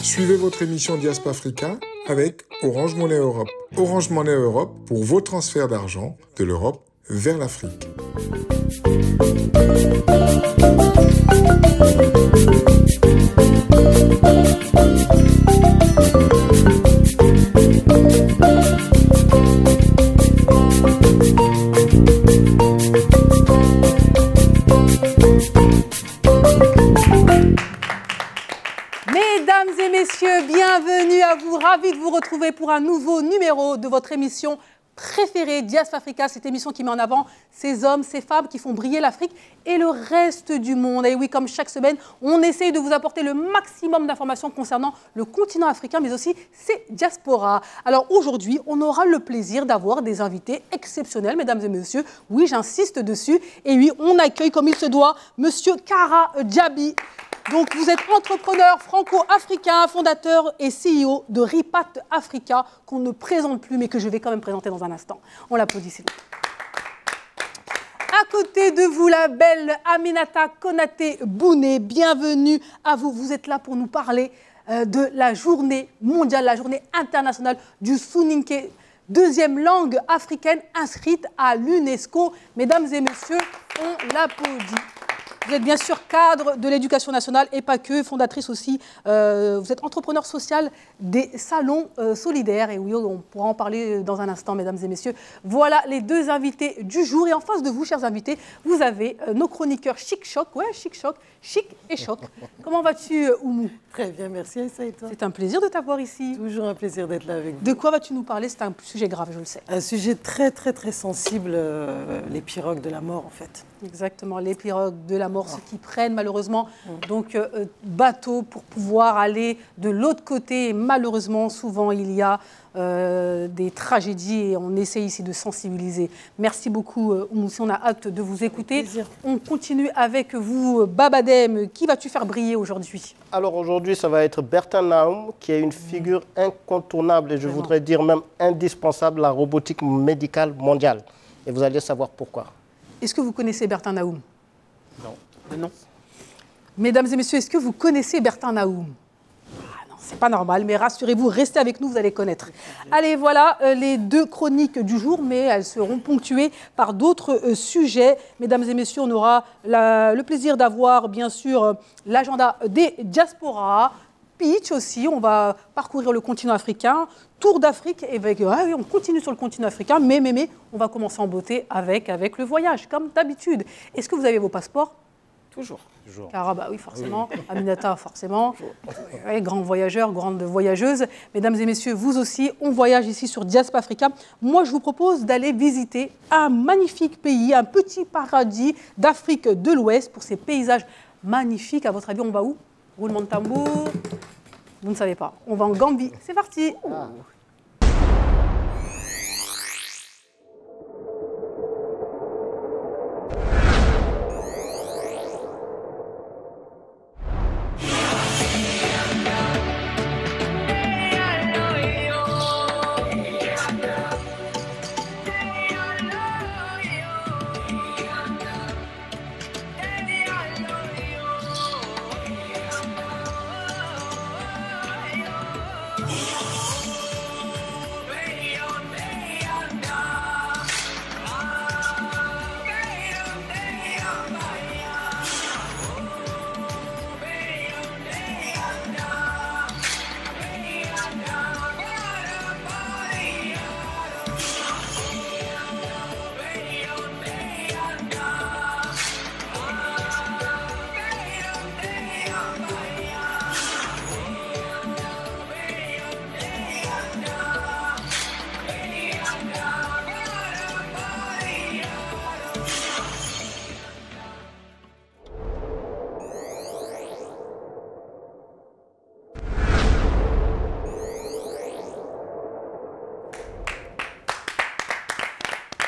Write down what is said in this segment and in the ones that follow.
Suivez votre émission Diaspora Africa avec Orange Money Europe. Orange Money Europe pour vos transferts d'argent de l'Europe vers l'Afrique. Mesdames et messieurs, bienvenue à vous. Ravi de vous retrouver pour un nouveau numéro de votre émission préférée, Diaspora Africa, cette émission qui met en avant ces hommes, ces femmes qui font briller l'Afrique et le reste du monde. Et oui, comme chaque semaine, on essaye de vous apporter le maximum d'informations concernant le continent africain, mais aussi ses diasporas. Alors aujourd'hui, on aura le plaisir d'avoir des invités exceptionnels, mesdames et messieurs. Oui, j'insiste dessus. Et oui, on accueille comme il se doit Monsieur Kara Djabi. Donc, vous êtes entrepreneur franco-africain, fondateur et CEO de Ripat Africa, qu'on ne présente plus, mais que je vais quand même présenter dans un instant. On l'applaudit, s'il vous plaît. À côté de vous, la belle Aminata Konaté Bouné. Bienvenue à vous. Vous êtes là pour nous parler de la journée mondiale, la journée internationale du Soninké, deuxième langue africaine inscrite à l'UNESCO. Mesdames et messieurs, on l'applaudit. Vous êtes bien sûr cadre de l'éducation nationale et pas que, fondatrice aussi. Vous êtes entrepreneur social des salons solidaires. Et oui, on pourra en parler dans un instant, mesdames et messieurs. Voilà les deux invités du jour. Et en face de vous, chers invités, vous avez nos chroniqueurs chic-choc. Ouais, chic-choc, chic et choc. Comment vas-tu, Oumou? Très bien, merci Aïssa, et toi? C'est un plaisir de t'avoir ici. Toujours un plaisir d'être là avec vous. De quoi vas-tu nous parler? C'est un sujet grave, je le sais. Un sujet très, très, très sensible, les pirogues de la mort, en fait. Exactement, les pirogues de la mort, ceux qui prennent malheureusement donc bateau pour pouvoir aller de l'autre côté. Et malheureusement, souvent, il y a des tragédies et on essaie ici de sensibiliser. Merci beaucoup, Oumoussi, on a hâte de vous écouter. On continue avec vous, Babadem. Qui vas-tu faire briller aujourd'hui? Alors aujourd'hui, ça va être Bertin Naoum, qui est une figure incontournable et je voudrais dire même indispensable à la robotique médicale mondiale. Et vous allez savoir pourquoi. Est-ce que vous connaissez Bertin Naoum? Non. Non. Mesdames et messieurs, est-ce que vous connaissez Bertin Naoum? C'est pas normal, mais rassurez-vous, restez avec nous, vous allez connaître. Allez, voilà les deux chroniques du jour, mais elles seront ponctuées par d'autres sujets. Mesdames et messieurs, on aura le plaisir d'avoir, bien sûr, l'agenda des diasporas, pitch aussi, on va parcourir le continent africain, tour d'Afrique, et oui, on continue sur le continent africain, mais on va commencer en beauté avec le voyage, comme d'habitude. Est-ce que vous avez vos passeports? Toujours. Car, bah oui, forcément. Oui. Aminata, forcément. Oui, grand voyageur, grande voyageuse. Mesdames et messieurs, vous aussi, on voyage ici sur Diaspora Africa. Moi, je vous propose d'aller visiter un magnifique pays, un petit paradis d'Afrique de l'Ouest pour ces paysages magnifiques. À votre avis, on va où? Roulement de tambour. Vous ne savez pas. On va en Gambie. C'est parti. Ah.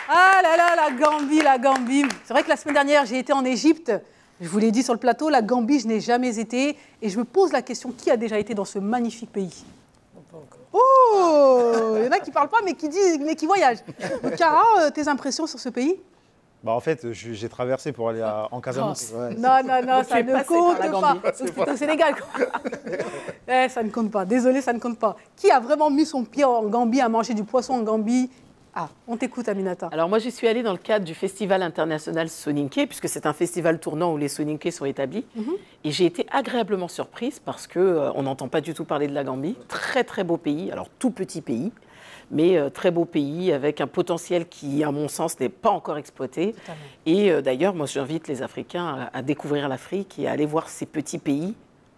Ah là là, la Gambie. C'est vrai que la semaine dernière, j'ai été en Égypte. Je vous l'ai dit sur le plateau, la Gambie, je n'ai jamais été. Et je me pose la question, qui a déjà été dans ce magnifique pays? Oh, il y en a qui ne parlent pas, mais qui voyagent. Donc, Kara, tes impressions sur ce pays? Bah, en fait, j'ai traversé pour aller en Casamance. Non, Donc, ça tu es ne passé compte par la pas. Gambie. C'est au Sénégal. Ça ne compte pas. Désolé, ça ne compte pas. Qui a vraiment mis son pied en Gambie, à manger du poisson en Gambie? Ah, on t'écoute, Aminata. Alors moi, j'y suis allée dans le cadre du Festival international Soninké, puisque c'est un festival tournant où les Soninké sont établis. Et j'ai été agréablement surprise parce qu'on n'entend pas du tout parler de la Gambie. Très, très beau pays. Alors, tout petit pays, mais très beau pays avec un potentiel qui, à mon sens, n'est pas encore exploité. Et d'ailleurs, moi, j'invite les Africains à découvrir l'Afrique et à aller voir ces petits pays,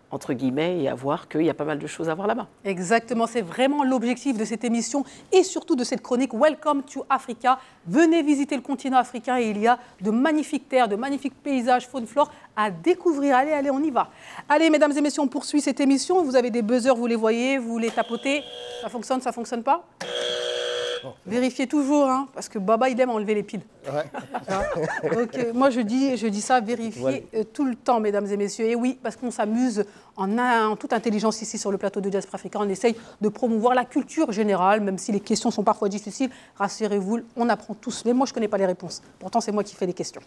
entre guillemets, et à voir qu'il y a pas mal de choses à voir là-bas. Exactement, c'est vraiment l'objectif de cette émission et surtout de cette chronique Welcome to Africa. Venez visiter le continent africain et il y a de magnifiques terres, de magnifiques paysages, faune, flore à découvrir. Allez, on y va. Allez, mesdames et messieurs, on poursuit cette émission. Vous avez des buzzers, vous les voyez, vous les tapotez. Ça fonctionne pas? Vérifiez toujours, hein, parce que Baba, il aime enlever les piles. Donc, moi, je dis ça, vérifiez tout le temps, mesdames et messieurs. Et oui, parce qu'on s'amuse en toute intelligence ici sur le plateau de Diaspora Africa. On essaye de promouvoir la culture générale, même si les questions sont parfois difficiles. Rassurez-vous, on apprend tous. Mais moi, je ne connais pas les réponses. Pourtant, c'est moi qui fais les questions.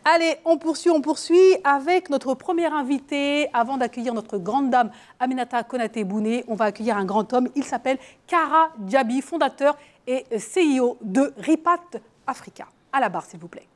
Allez, on poursuit avec notre première invitée. Avant d'accueillir notre grande dame, Aminata Konaté-Bouné, on va accueillir un grand homme. Il s'appelle Kara Diaby, fondateur et CEO de Ripat Africa. À la barre, s'il vous plaît.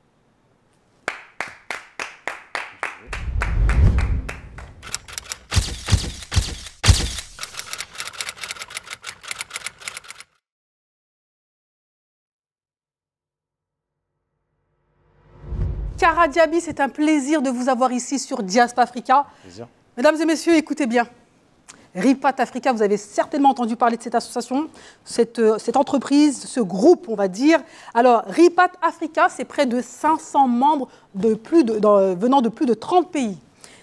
Kara Diaby, c'est un plaisir de vous avoir ici sur Diaspora Africa. Plaisir. Mesdames et messieurs, écoutez bien. Ripat Africa, vous avez certainement entendu parler de cette association, cette entreprise, ce groupe, on va dire. Alors, Ripat Africa, c'est près de 500 membres venant de plus de 30 pays.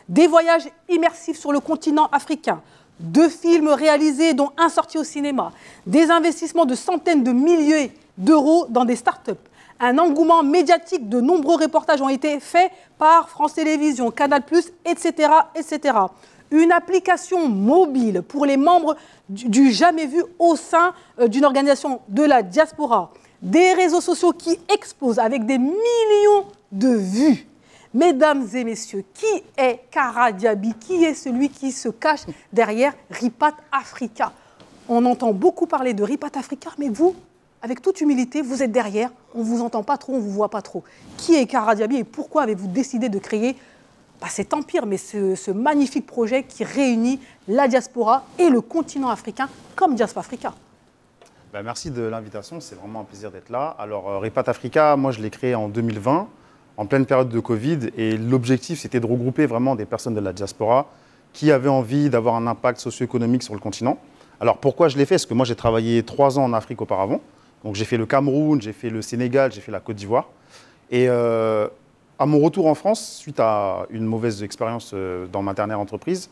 Des voyages immersifs sur le continent africain, 2 films réalisés, dont un sorti au cinéma, des investissements de centaines de milliers d'euros dans des startups, un engouement médiatique, de nombreux reportages ont été faits par France Télévisions, Canal+, etc., etc. Une application mobile pour les membres du jamais vu au sein d'une organisation de la diaspora. Des réseaux sociaux qui explosent avec des millions de vues. Mesdames et messieurs, qui est Kara Diaby? Qui est celui qui se cache derrière Ripat Africa? On entend beaucoup parler de Ripat Africa, mais vous, avec toute humilité, vous êtes derrière. On ne vous entend pas trop, on ne vous voit pas trop. Qui est Kara Diaby et pourquoi avez-vous décidé de créer cet empire, mais ce magnifique projet qui réunit la diaspora et le continent africain comme Diaspora Africa? Merci de l'invitation, c'est vraiment un plaisir d'être là. Alors, Ripat Africa, moi je l'ai créé en 2020, en pleine période de Covid, et l'objectif c'était de regrouper vraiment des personnes de la diaspora qui avaient envie d'avoir un impact socio-économique sur le continent. Alors pourquoi je l'ai fait? Parce que moi j'ai travaillé 3 ans en Afrique auparavant, donc j'ai fait le Cameroun, j'ai fait le Sénégal, j'ai fait la Côte d'Ivoire. Et à mon retour en France, suite à une mauvaise expérience dans ma dernière entreprise,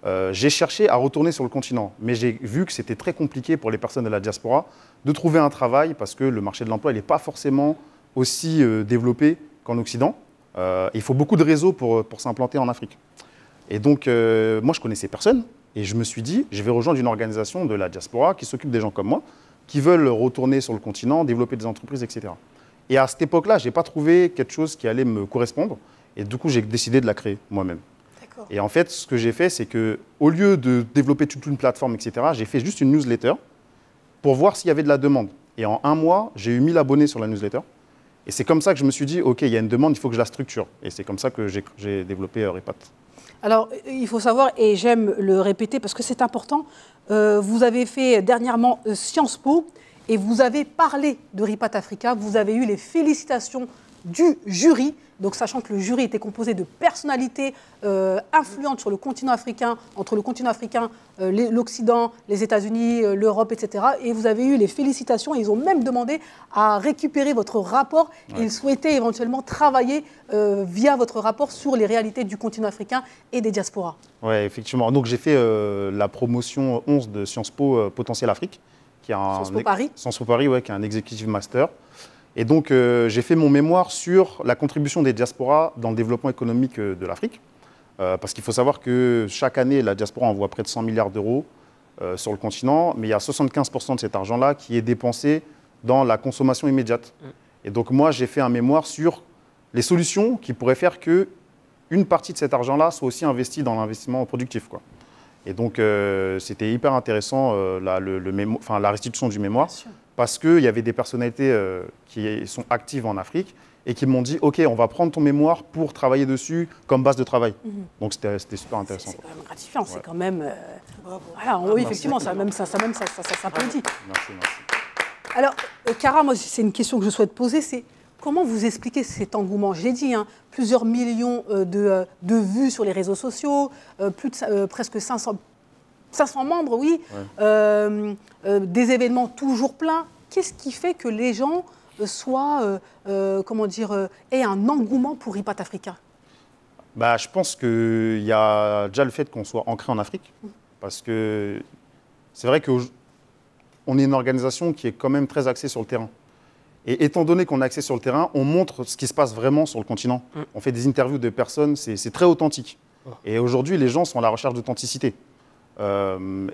j'ai cherché à retourner sur le continent. Mais j'ai vu que c'était très compliqué pour les personnes de la diaspora de trouver un travail parce que le marché de l'emploi n'est pas forcément aussi développé qu'en Occident. Il faut beaucoup de réseaux pour s'implanter en Afrique. Et donc, moi, je connaissais personne. Et je me suis dit, je vais rejoindre une organisation de la diaspora qui s'occupe des gens comme moi, qui veulent retourner sur le continent, développer des entreprises, etc. Et à cette époque-là, je n'ai pas trouvé quelque chose qui allait me correspondre. Et du coup, j'ai décidé de la créer moi-même. Et en fait, ce que j'ai fait, c'est qu'au lieu de développer toute une plateforme, etc., j'ai fait juste une newsletter pour voir s'il y avait de la demande. Et en 1 mois, j'ai eu 1000 abonnés sur la newsletter. Et c'est comme ça que je me suis dit, OK, il y a une demande, il faut que je la structure. Et c'est comme ça que j'ai développé Ripat. Alors, il faut savoir, et j'aime le répéter parce que c'est important, vous avez fait dernièrement Sciences Po et vous avez parlé de Ripat Africa. Vous avez eu les félicitations du jury. Donc, sachant que le jury était composé de personnalités influentes sur le continent africain, entre le continent africain, l'Occident, les États-Unis, l'Europe, etc. Et vous avez eu les félicitations. Et ils ont même demandé à récupérer votre rapport. Ouais. Ils souhaitaient éventuellement travailler via votre rapport sur les réalités du continent africain et des diasporas. Oui, effectivement. Donc, j'ai fait la promotion 11 de Sciences Po Potentiel Afrique. Sciences Po Paris. Sciences Po Paris, ouais, qui est un executive master. Et donc, j'ai fait mon mémoire sur la contribution des diasporas dans le développement économique de l'Afrique. Parce qu'il faut savoir que chaque année, la diaspora envoie près de 100 milliards d'euros sur le continent, mais il y a 75% de cet argent-là qui est dépensé dans la consommation immédiate. Et donc moi, j'ai fait un mémoire sur les solutions qui pourraient faire qu'une partie de cet argent-là soit aussi investie dans l'investissement productif, quoi. Et donc, c'était hyper intéressant, la restitution du mémoire, parce qu'il y avait des personnalités qui sont actives en Afrique et qui m'ont dit « Ok, on va prendre ton mémoire pour travailler dessus comme base de travail. Donc, c'était super intéressant. C'est quand même gratifiant, c'est quand même... Voilà, oui, effectivement, ça s'applaudit. Merci. Alors, Kara, moi, c'est une question que je souhaite poser, c'est comment vous expliquez cet engouement? Je l'ai dit, hein, plusieurs millions de vues sur les réseaux sociaux, presque 500 membres, oui, des événements toujours pleins. Qu'est-ce qui fait que les gens aient un engouement pour Ripat Africa? Je pense qu'il y a déjà le fait qu'on soit ancré en Afrique, parce que c'est vrai qu'on est une organisation qui est quand même très axée sur le terrain. Et étant donné qu'on est axé sur le terrain, on montre ce qui se passe vraiment sur le continent. On fait des interviews de personnes, c'est très authentique. Et aujourd'hui, les gens sont à la recherche d'authenticité.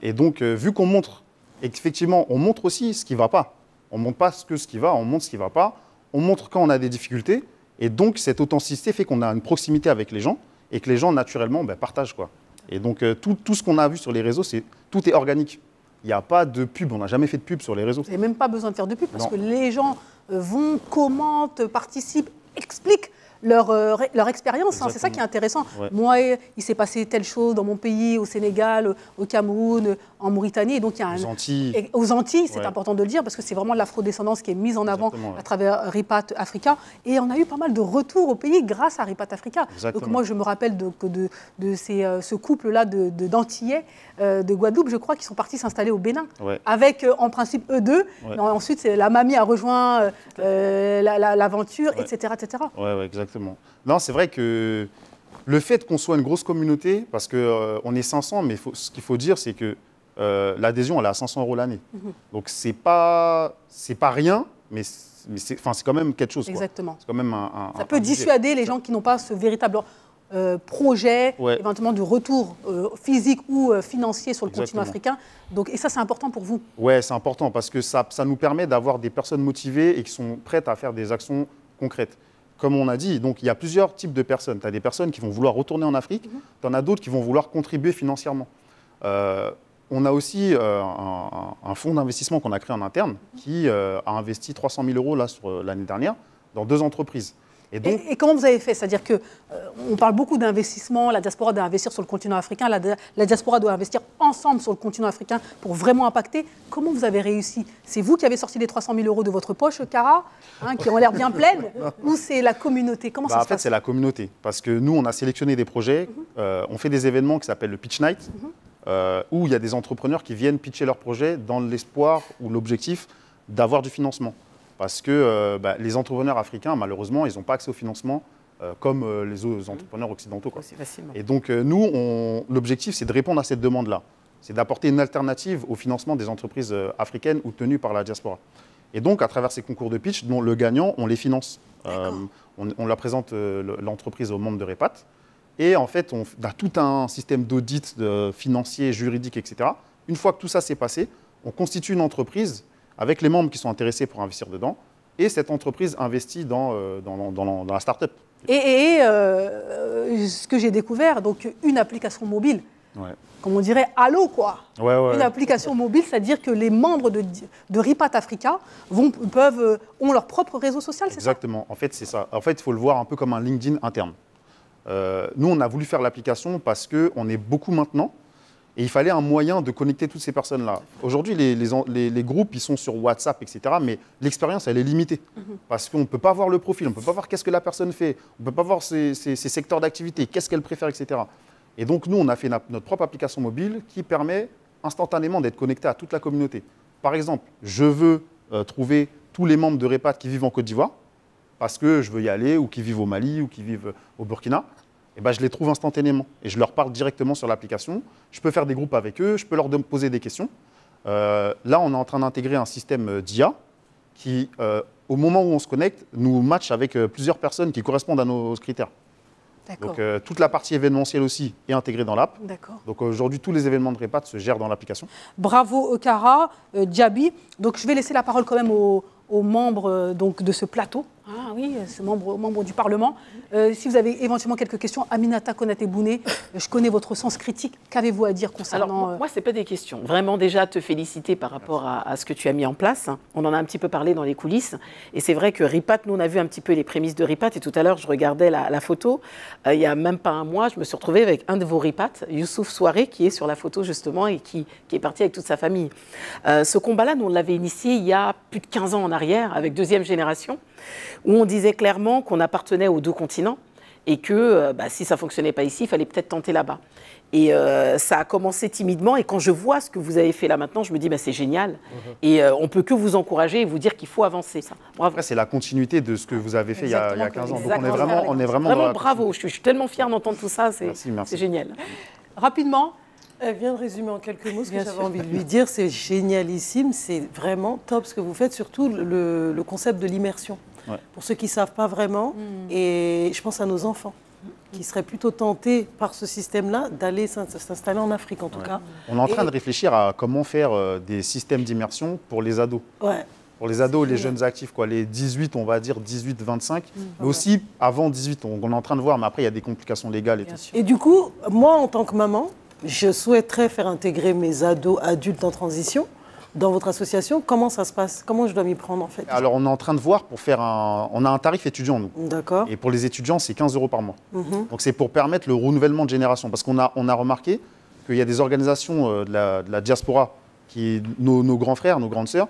Et donc, vu qu'on montre, et qu'effectivement, on montre aussi ce qui ne va pas. On ne montre pas ce qui va, on montre ce qui ne va pas. On montre quand on a des difficultés. Et donc, cette authenticité fait qu'on a une proximité avec les gens et que les gens, naturellement, partagent, quoi. Et donc, tout ce qu'on a vu sur les réseaux, tout est organique. Il n'y a pas de pub, on n'a jamais fait de pub sur les réseaux. Vous n'avez même pas besoin de faire de pub parce que les gens vont, commentent, participent, expliquent leur expérience. Hein, c'est ça qui est intéressant. Ouais. Moi, il s'est passé telle chose dans mon pays, au Sénégal, au Cameroun, en Mauritanie. Et donc, il y a aux Antilles, c'est important de le dire, parce que c'est vraiment l'afrodescendance qui est mise en avant à travers Ripat Africa. Et on a eu pas mal de retours au pays grâce à Ripat Africa. Donc moi, je me rappelle de ce couple-là d'Antillais, de Guadeloupe, je crois, qui sont partis s'installer au Bénin, avec en principe eux deux. Ensuite, la mamie a rejoint l'aventure, etc. Ouais, exactement. Non, c'est vrai que le fait qu'on soit une grosse communauté, parce qu'on est 500, mais ce qu'il faut dire, c'est que l'adhésion, elle est à 500 € l'année. Donc, c'est pas rien, mais c'est quand même quelque chose. Exactement. C'est quand même ça peut dissuader les gens qui n'ont pas ce véritable projet, éventuellement de retour physique ou financier sur le continent africain. Donc, et ça, c'est important pour vous? Oui, c'est important parce que ça nous permet d'avoir des personnes motivées et qui sont prêtes à faire des actions concrètes. Comme on a dit, donc, il y a plusieurs types de personnes. Tu as des personnes qui vont vouloir retourner en Afrique, tu en as d'autres qui vont vouloir contribuer financièrement. On a aussi un fonds d'investissement qu'on a créé en interne qui a investi 300 000 € l'année dernière dans 2 entreprises. Et comment vous avez fait? C'est-à-dire qu'on parle beaucoup d'investissement, la diaspora doit investir sur le continent africain, la diaspora doit investir ensemble sur le continent africain pour vraiment impacter. Comment vous avez réussi? C'est vous qui avez sorti les 300 000 € de votre poche, Kara, qui ont l'air bien pleines, ou c'est la communauté? Comment ça se passe? En fait, c'est la communauté. Parce que nous, on a sélectionné des projets, on fait des événements qui s'appellent le Pitch Night, où il y a des entrepreneurs qui viennent pitcher leurs projets dans l'espoir ou l'objectif d'avoir du financement. Parce que les entrepreneurs africains, malheureusement, ils n'ont pas accès au financement comme les autres entrepreneurs occidentaux, quoi. Et donc, nous, l'objectif, c'est de répondre à cette demande-là. C'est d'apporter une alternative au financement des entreprises africaines ou tenues par la diaspora. Et donc, à travers ces concours de pitch, dont le gagnant, on les finance. On la présente l'entreprise aux membres de Ripat. Et en fait, on a tout un système d'audit financier, juridique, etc. Une fois que tout ça s'est passé, on constitue une entreprise avec les membres qui sont intéressés pour investir dedans, et cette entreprise investit dans la start-up. Et ce que j'ai découvert, donc une application mobile, comme on dirait Allo, quoi. Une application mobile, c'est-à-dire que les membres de Ripat Africa ont leur propre réseau social, c'est ça? Exactement, en fait, c'est ça. En fait, il faut le voir un peu comme un LinkedIn interne. Nous, on a voulu faire l'application parce qu'on est beaucoup maintenant, et il fallait un moyen de connecter toutes ces personnes-là. Aujourd'hui, les groupes, ils sont sur WhatsApp, etc. Mais l'expérience, elle est limitée. Parce qu'on ne peut pas voir le profil, on ne peut pas voir qu'est-ce que la personne fait, on ne peut pas voir ses secteurs d'activité, qu'est-ce qu'elle préfère, etc. Et donc, nous, on a fait notre propre application mobile qui permet instantanément d'être connecté à toute la communauté. Par exemple, je veux trouver tous les membres de Ripat qui vivent en Côte d'Ivoire, parce que je veux y aller, ou qui vivent au Mali, ou qui vivent au Burkina. Et je les trouve instantanément et je leur parle directement sur l'application. Je peux faire des groupes avec eux, je peux leur poser des questions. Là, on est en train d'intégrer un système d'IA qui, au moment où on se connecte, nous match avec plusieurs personnes qui correspondent à nos critères. Donc, toute la partie événementielle aussi est intégrée dans l'app. Donc, aujourd'hui, tous les événements de Ripat se gèrent dans l'application. Bravo, Kara, Djaby. Donc, je vais laisser la parole quand même aux aux membres donc, de ce plateau. Ah oui, c'est membre du Parlement. Si vous avez éventuellement quelques questions, Aminata Konaté-Bouné, je connais votre sens critique. Qu'avez-vous à dire concernant... Alors, moi, ce n'est pas des questions. Vraiment, déjà, te féliciter par rapport à ce que tu as mis en place. On en a un petit peu parlé dans les coulisses. Et c'est vrai que RIPAT, nous, on a vu un petit peu les prémices de RIPAT. Et tout à l'heure, je regardais la photo. Il n'y a même pas un mois, je me suis retrouvée avec un de vos RIPAT, Youssouf Souaré, qui est sur la photo, justement, et qui est parti avec toute sa famille. Ce combat-là, nous, on l'avait initié il y a plus de 15 ans en arrière, avec deuxième génération, où on disait clairement qu'on appartenait aux 2 continents et que si ça ne fonctionnait pas ici, il fallait peut-être tenter là-bas. Et ça a commencé timidement. Et quand je vois ce que vous avez fait là maintenant, je me dis c'est génial. Et on ne peut que vous encourager et vous dire qu'il faut avancer. Bravo. Après, c'est la continuité de ce que vous avez fait il y a 15 ans. Donc on est vraiment Vraiment bravo. Je suis tellement fière d'entendre tout ça. C'est génial. Rapidement. Elle vient de résumer en quelques mots ce que j'avais envie de lui dire. C'est génialissime, c'est vraiment top ce que vous faites, surtout le concept de l'immersion. Ouais. Pour ceux qui ne savent pas vraiment, et je pense à nos enfants, qui seraient plutôt tentés par ce système-là d'aller s'installer en Afrique, en tout cas. On est en train de réfléchir à comment faire des systèmes d'immersion pour les ados. Ouais. Pour les ados et les jeunes actifs, quoi. Les 18, on va dire 18-25, mais aussi avant 18, on est en train de voir, mais après il y a des complications légales et tout. Et du coup, moi en tant que maman, je souhaiterais faire intégrer mes ados adultes en transition dans votre association. Comment ça se passe? Comment je dois m'y prendre en fait? Alors on est en train de voir pour faire on a un tarif étudiant nous. D'accord. Et pour les étudiants, c'est 15 € par mois. Donc c'est pour permettre le renouvellement de génération. Parce qu'on a remarqué qu'il y a des organisations de la diaspora, nos grands frères, nos grandes sœurs,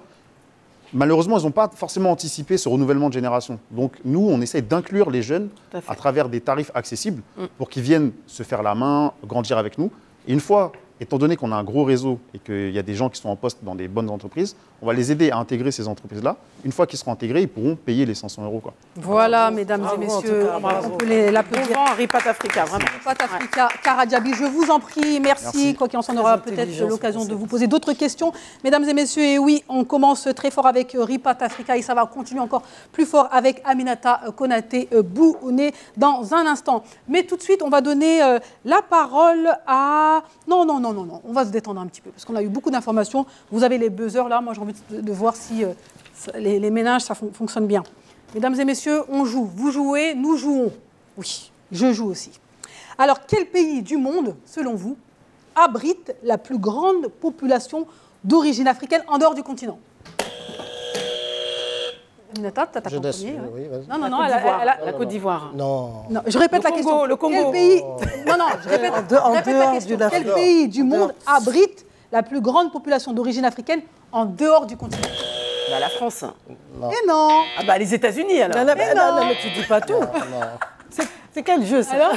malheureusement, ils n'ont pas forcément anticipé ce renouvellement de génération. Donc nous, on essaie d'inclure les jeunes à travers des tarifs accessibles pour qu'ils viennent se faire la main, grandir avec nous. Et une fois, étant donné qu'on a un gros réseau et qu'il y a des gens qui sont en poste dans des bonnes entreprises, on va les aider à intégrer ces entreprises-là. Une fois qu'ils seront intégrés, ils pourront payer les 500 €. Quoi. Voilà, mesdames et messieurs, on peut l'applaudir. Bon vent, RIPAT Africa, vraiment. RIPAT Africa, Kara Diaby, je vous en prie, merci. Quoi qu'il en soit, on aura peut-être l'occasion de vous poser d'autres questions. Mesdames et messieurs, et oui, on commence très fort avec RIPAT Africa et ça va continuer encore plus fort avec Aminata Konaté-Bouné dans un instant. Mais tout de suite, on va donner la parole à... Non, on va se détendre un petit peu parce qu'on a eu beaucoup d'informations. Vous avez les buzzers là, moi j'ai envie de voir si les ménages, ça fonctionne bien. Mesdames et messieurs, on joue. Vous jouez, nous jouons. Oui, je joue aussi. Alors, quel pays du monde, selon vous, abrite la plus grande population d'origine africaine en dehors du continent? Aminata, t'as ta premier. Oui, non, la Côte d'Ivoire. Non. Je répète la question. Le Congo. Quel pays... Non, je répète la question. Quel pays du monde abrite la plus grande population d'origine africaine en dehors du continent? La France. Non. Et non. Les États-Unis alors. Non, mais tu dis pas tout. C'est quel jeu ça?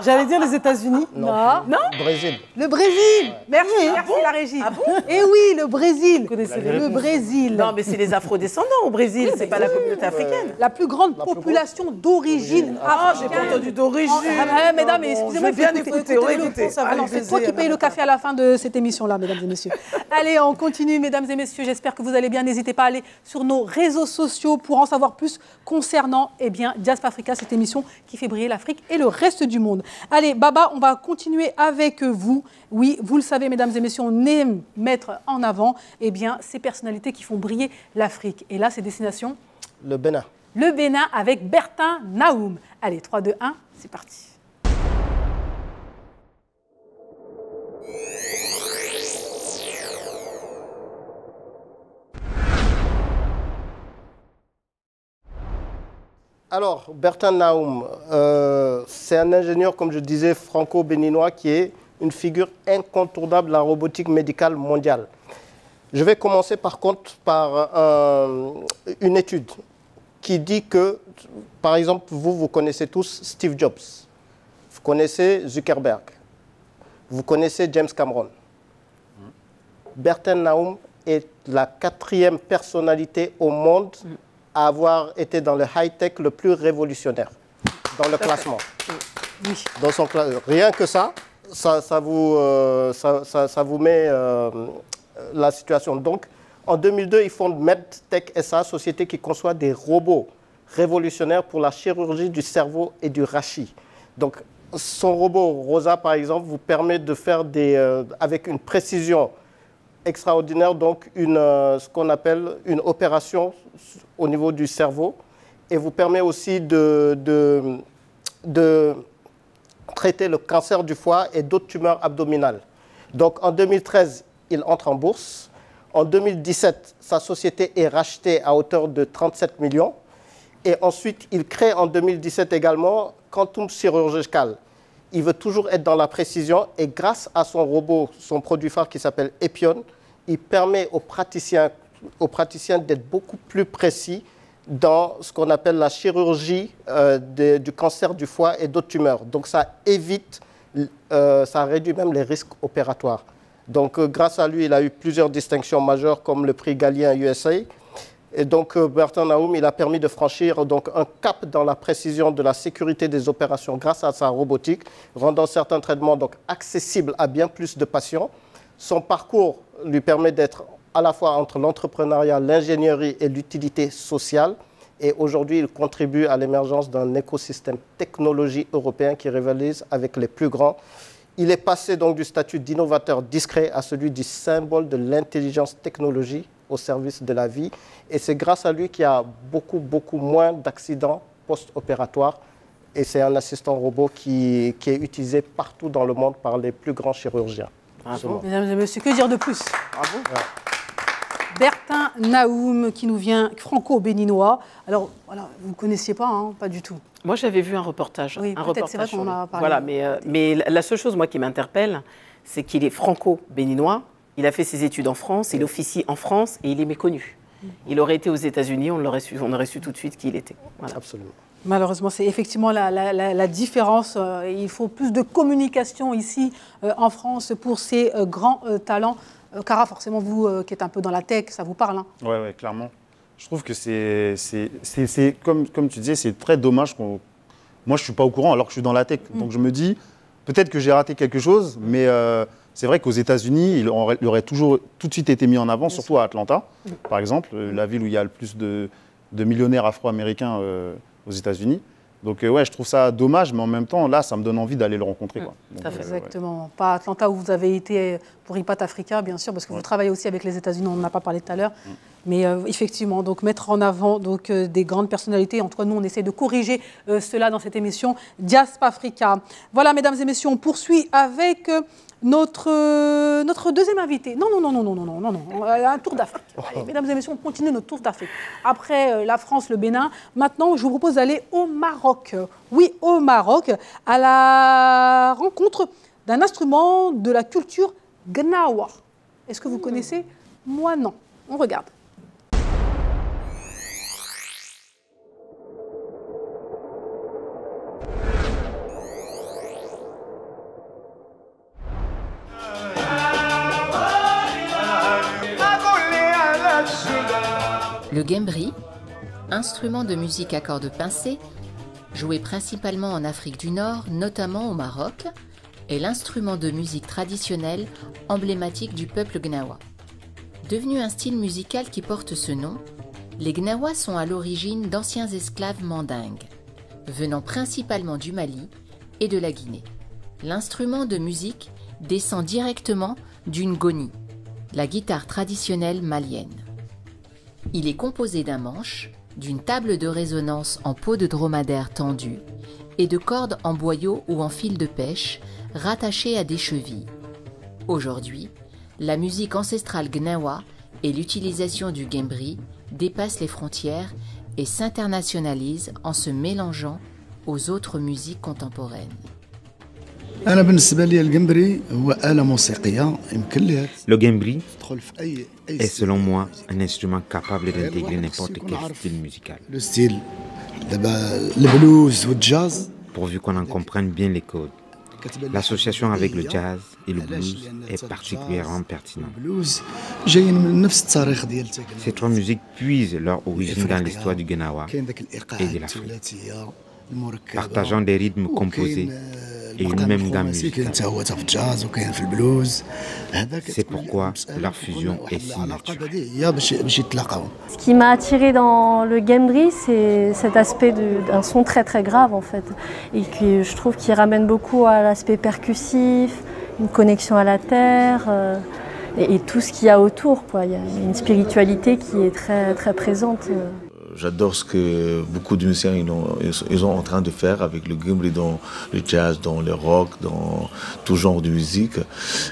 J'allais dire les États-Unis. Non. Brésil. Le Brésil. Merci la régie. Ah bon? Et oui, le Brésil. Le Brésil. Non, mais c'est les afro-descendants au Brésil, c'est pas la communauté africaine. La plus grande population d'origine africaine. J'ai pas entendu d'origine. Mesdames, excusez-moi, il faut bien écouter. C'est toi qui paye le café à la fin de cette émission-là, mesdames et messieurs. Allez, on continue, mesdames et messieurs. J'espère que vous allez bien. N'hésitez pas à aller sur nos réseaux sociaux pour en savoir plus concernant Diaspora Africa, cette émission qui fait briller l'Afrique et le reste du monde. Allez, Baba, on va continuer avec vous. Oui, vous le savez, mesdames et messieurs, on aime mettre en avant ces personnalités qui font briller l'Afrique. Et là, c'est destination Le Bénin. Le Bénin avec Bertin Naoum. Allez, 3, 2, 1, c'est parti. Alors, Bertin Naoum, c'est un ingénieur, comme je disais, franco-béninois qui est une figure incontournable de la robotique médicale mondiale. Je vais commencer par contre par une étude qui dit que, par exemple, vous connaissez tous Steve Jobs, vous connaissez Zuckerberg, vous connaissez James Cameron. Bertin Naoum est la 4e personnalité au monde à avoir été dans le high-tech le plus révolutionnaire dans le classement. Oui. Dans son rien que ça vous met la situation. Donc, en 2002, il fonde MedTech SA, société qui conçoit des robots révolutionnaires pour la chirurgie du cerveau et du rachis. Donc, son robot Rosa, par exemple, vous permet de faire avec une précision extraordinaire, donc ce qu'on appelle une opération au niveau du cerveau et vous permet aussi de traiter le cancer du foie et d'autres tumeurs abdominales. Donc en 2013, il entre en bourse. En 2017, sa société est rachetée à hauteur de 37 millions. Et ensuite, il crée en 2017 également Quantum Chirurgical. Il veut toujours être dans la précision et grâce à son robot, son produit phare qui s'appelle Epion, il permet aux praticiens d'être beaucoup plus précis dans ce qu'on appelle la chirurgie du cancer du foie et d'autres tumeurs. Donc ça évite, ça réduit même les risques opératoires. Donc grâce à lui, il a eu plusieurs distinctions majeures comme le prix Galien USA. Et donc Bertin Naoum, il a permis de franchir donc, un cap dans la précision de la sécurité des opérations grâce à sa robotique, rendant certains traitements donc, accessibles à bien plus de patients. Son parcours lui permet d'être à la fois entre l'entrepreneuriat, l'ingénierie et l'utilité sociale. Et aujourd'hui, il contribue à l'émergence d'un écosystème technologie européen qui rivalise avec les plus grands. Il est passé donc du statut d'innovateur discret à celui du symbole de l'intelligence technologie au service de la vie. Et c'est grâce à lui qu'il y a beaucoup moins d'accidents post-opératoires. Et c'est un assistant robot qui est utilisé partout dans le monde par les plus grands chirurgiens. Bravo. Mesdames et messieurs, que dire de plus? Bravo. Ouais. Bertin Naoum, qui nous vient franco-béninois. Alors, voilà, vous ne connaissiez pas, hein, pas du tout. Moi, j'avais vu un reportage. Oui, peut-être, c'est vrai qu'on en a parlé. Voilà, mais la seule chose, moi, qui m'interpelle, c'est qu'il est franco-béninois. Il a fait ses études en France, il officie en France et il est méconnu. Il aurait été aux États-Unis, on aurait su tout de suite qui il était. Voilà. Absolument. Malheureusement, c'est effectivement la différence. Il faut plus de communication ici en France pour ces grands talents. Cara, forcément, vous qui êtes un peu dans la tech, ça vous parle, hein? Oui, clairement. Je trouve que c'est comme tu disais, c'est très dommage qu'on... Moi, je ne suis pas au courant alors que je suis dans la tech. Donc je me dis, peut-être que j'ai raté quelque chose, mais c'est vrai qu'aux États-Unis, il aurait toujours tout de suite été mis en avant, surtout à Atlanta, par exemple, la ville où il y a le plus de millionnaires afro-américains aux États-Unis. Donc ouais, je trouve ça dommage, mais en même temps, là, ça me donne envie d'aller le rencontrer. Quoi. Donc, exactement. Pas Atlanta où vous avez été pour Ripat Africa, bien sûr, parce que vous travaillez aussi avec les États-Unis, on n'en a pas parlé tout à l'heure. Mais effectivement, donc mettre en avant donc, des grandes personnalités. En tout cas, nous, on essaie de corriger cela dans cette émission Diaspora Africa. Voilà, mesdames et messieurs, on poursuit avec notre deuxième invité. Non, un tour d'Afrique. Mesdames et messieurs, on continue notre tour d'Afrique. Après la France, le Bénin, maintenant, je vous propose d'aller au Maroc. Oui, au Maroc, à la rencontre d'un instrument de la culture Gnawa. Est-ce que vous connaissez? Moi, non. On regarde. Le guembri, instrument de musique à cordes pincées, joué principalement en Afrique du Nord, notamment au Maroc, est l'instrument de musique traditionnel emblématique du peuple gnawa. Devenu un style musical qui porte ce nom, les Gnawas sont à l'origine d'anciens esclaves mandingues, venant principalement du Mali et de la Guinée. L'instrument de musique descend directement d'une goni, la guitare traditionnelle malienne. Il est composé d'un manche, d'une table de résonance en peau de dromadaire tendue et de cordes en boyau ou en fil de pêche rattachées à des chevilles. Aujourd'hui, la musique ancestrale gnawa et l'utilisation du guembri dépassent les frontières et s'internationalisent en se mélangeant aux autres musiques contemporaines. Le guembri est selon moi un instrument capable d'intégrer n'importe quel style musical. Pourvu qu'on en comprenne bien les codes. L'association avec le jazz et le blues est particulièrement pertinente. Ces trois musiques puisent leur origine dans l'histoire du Gnawa et de l'Afrique, partageant des rythmes composés et une même gamme musicale. C'est pourquoi leur fusion est si naturelle. Ce qui m'a attiré dans le guembri, c'est cet aspect d'un son très très grave en fait, et que je trouve qu'il ramène beaucoup à l'aspect percussif, une connexion à la terre. et tout ce qu'il y a autour, quoi. Il y a une spiritualité qui est très, très présente. J'adore ce que beaucoup de musiciens ils sont en train de faire avec le gambri dans le jazz, dans le rock, dans tout genre de musique.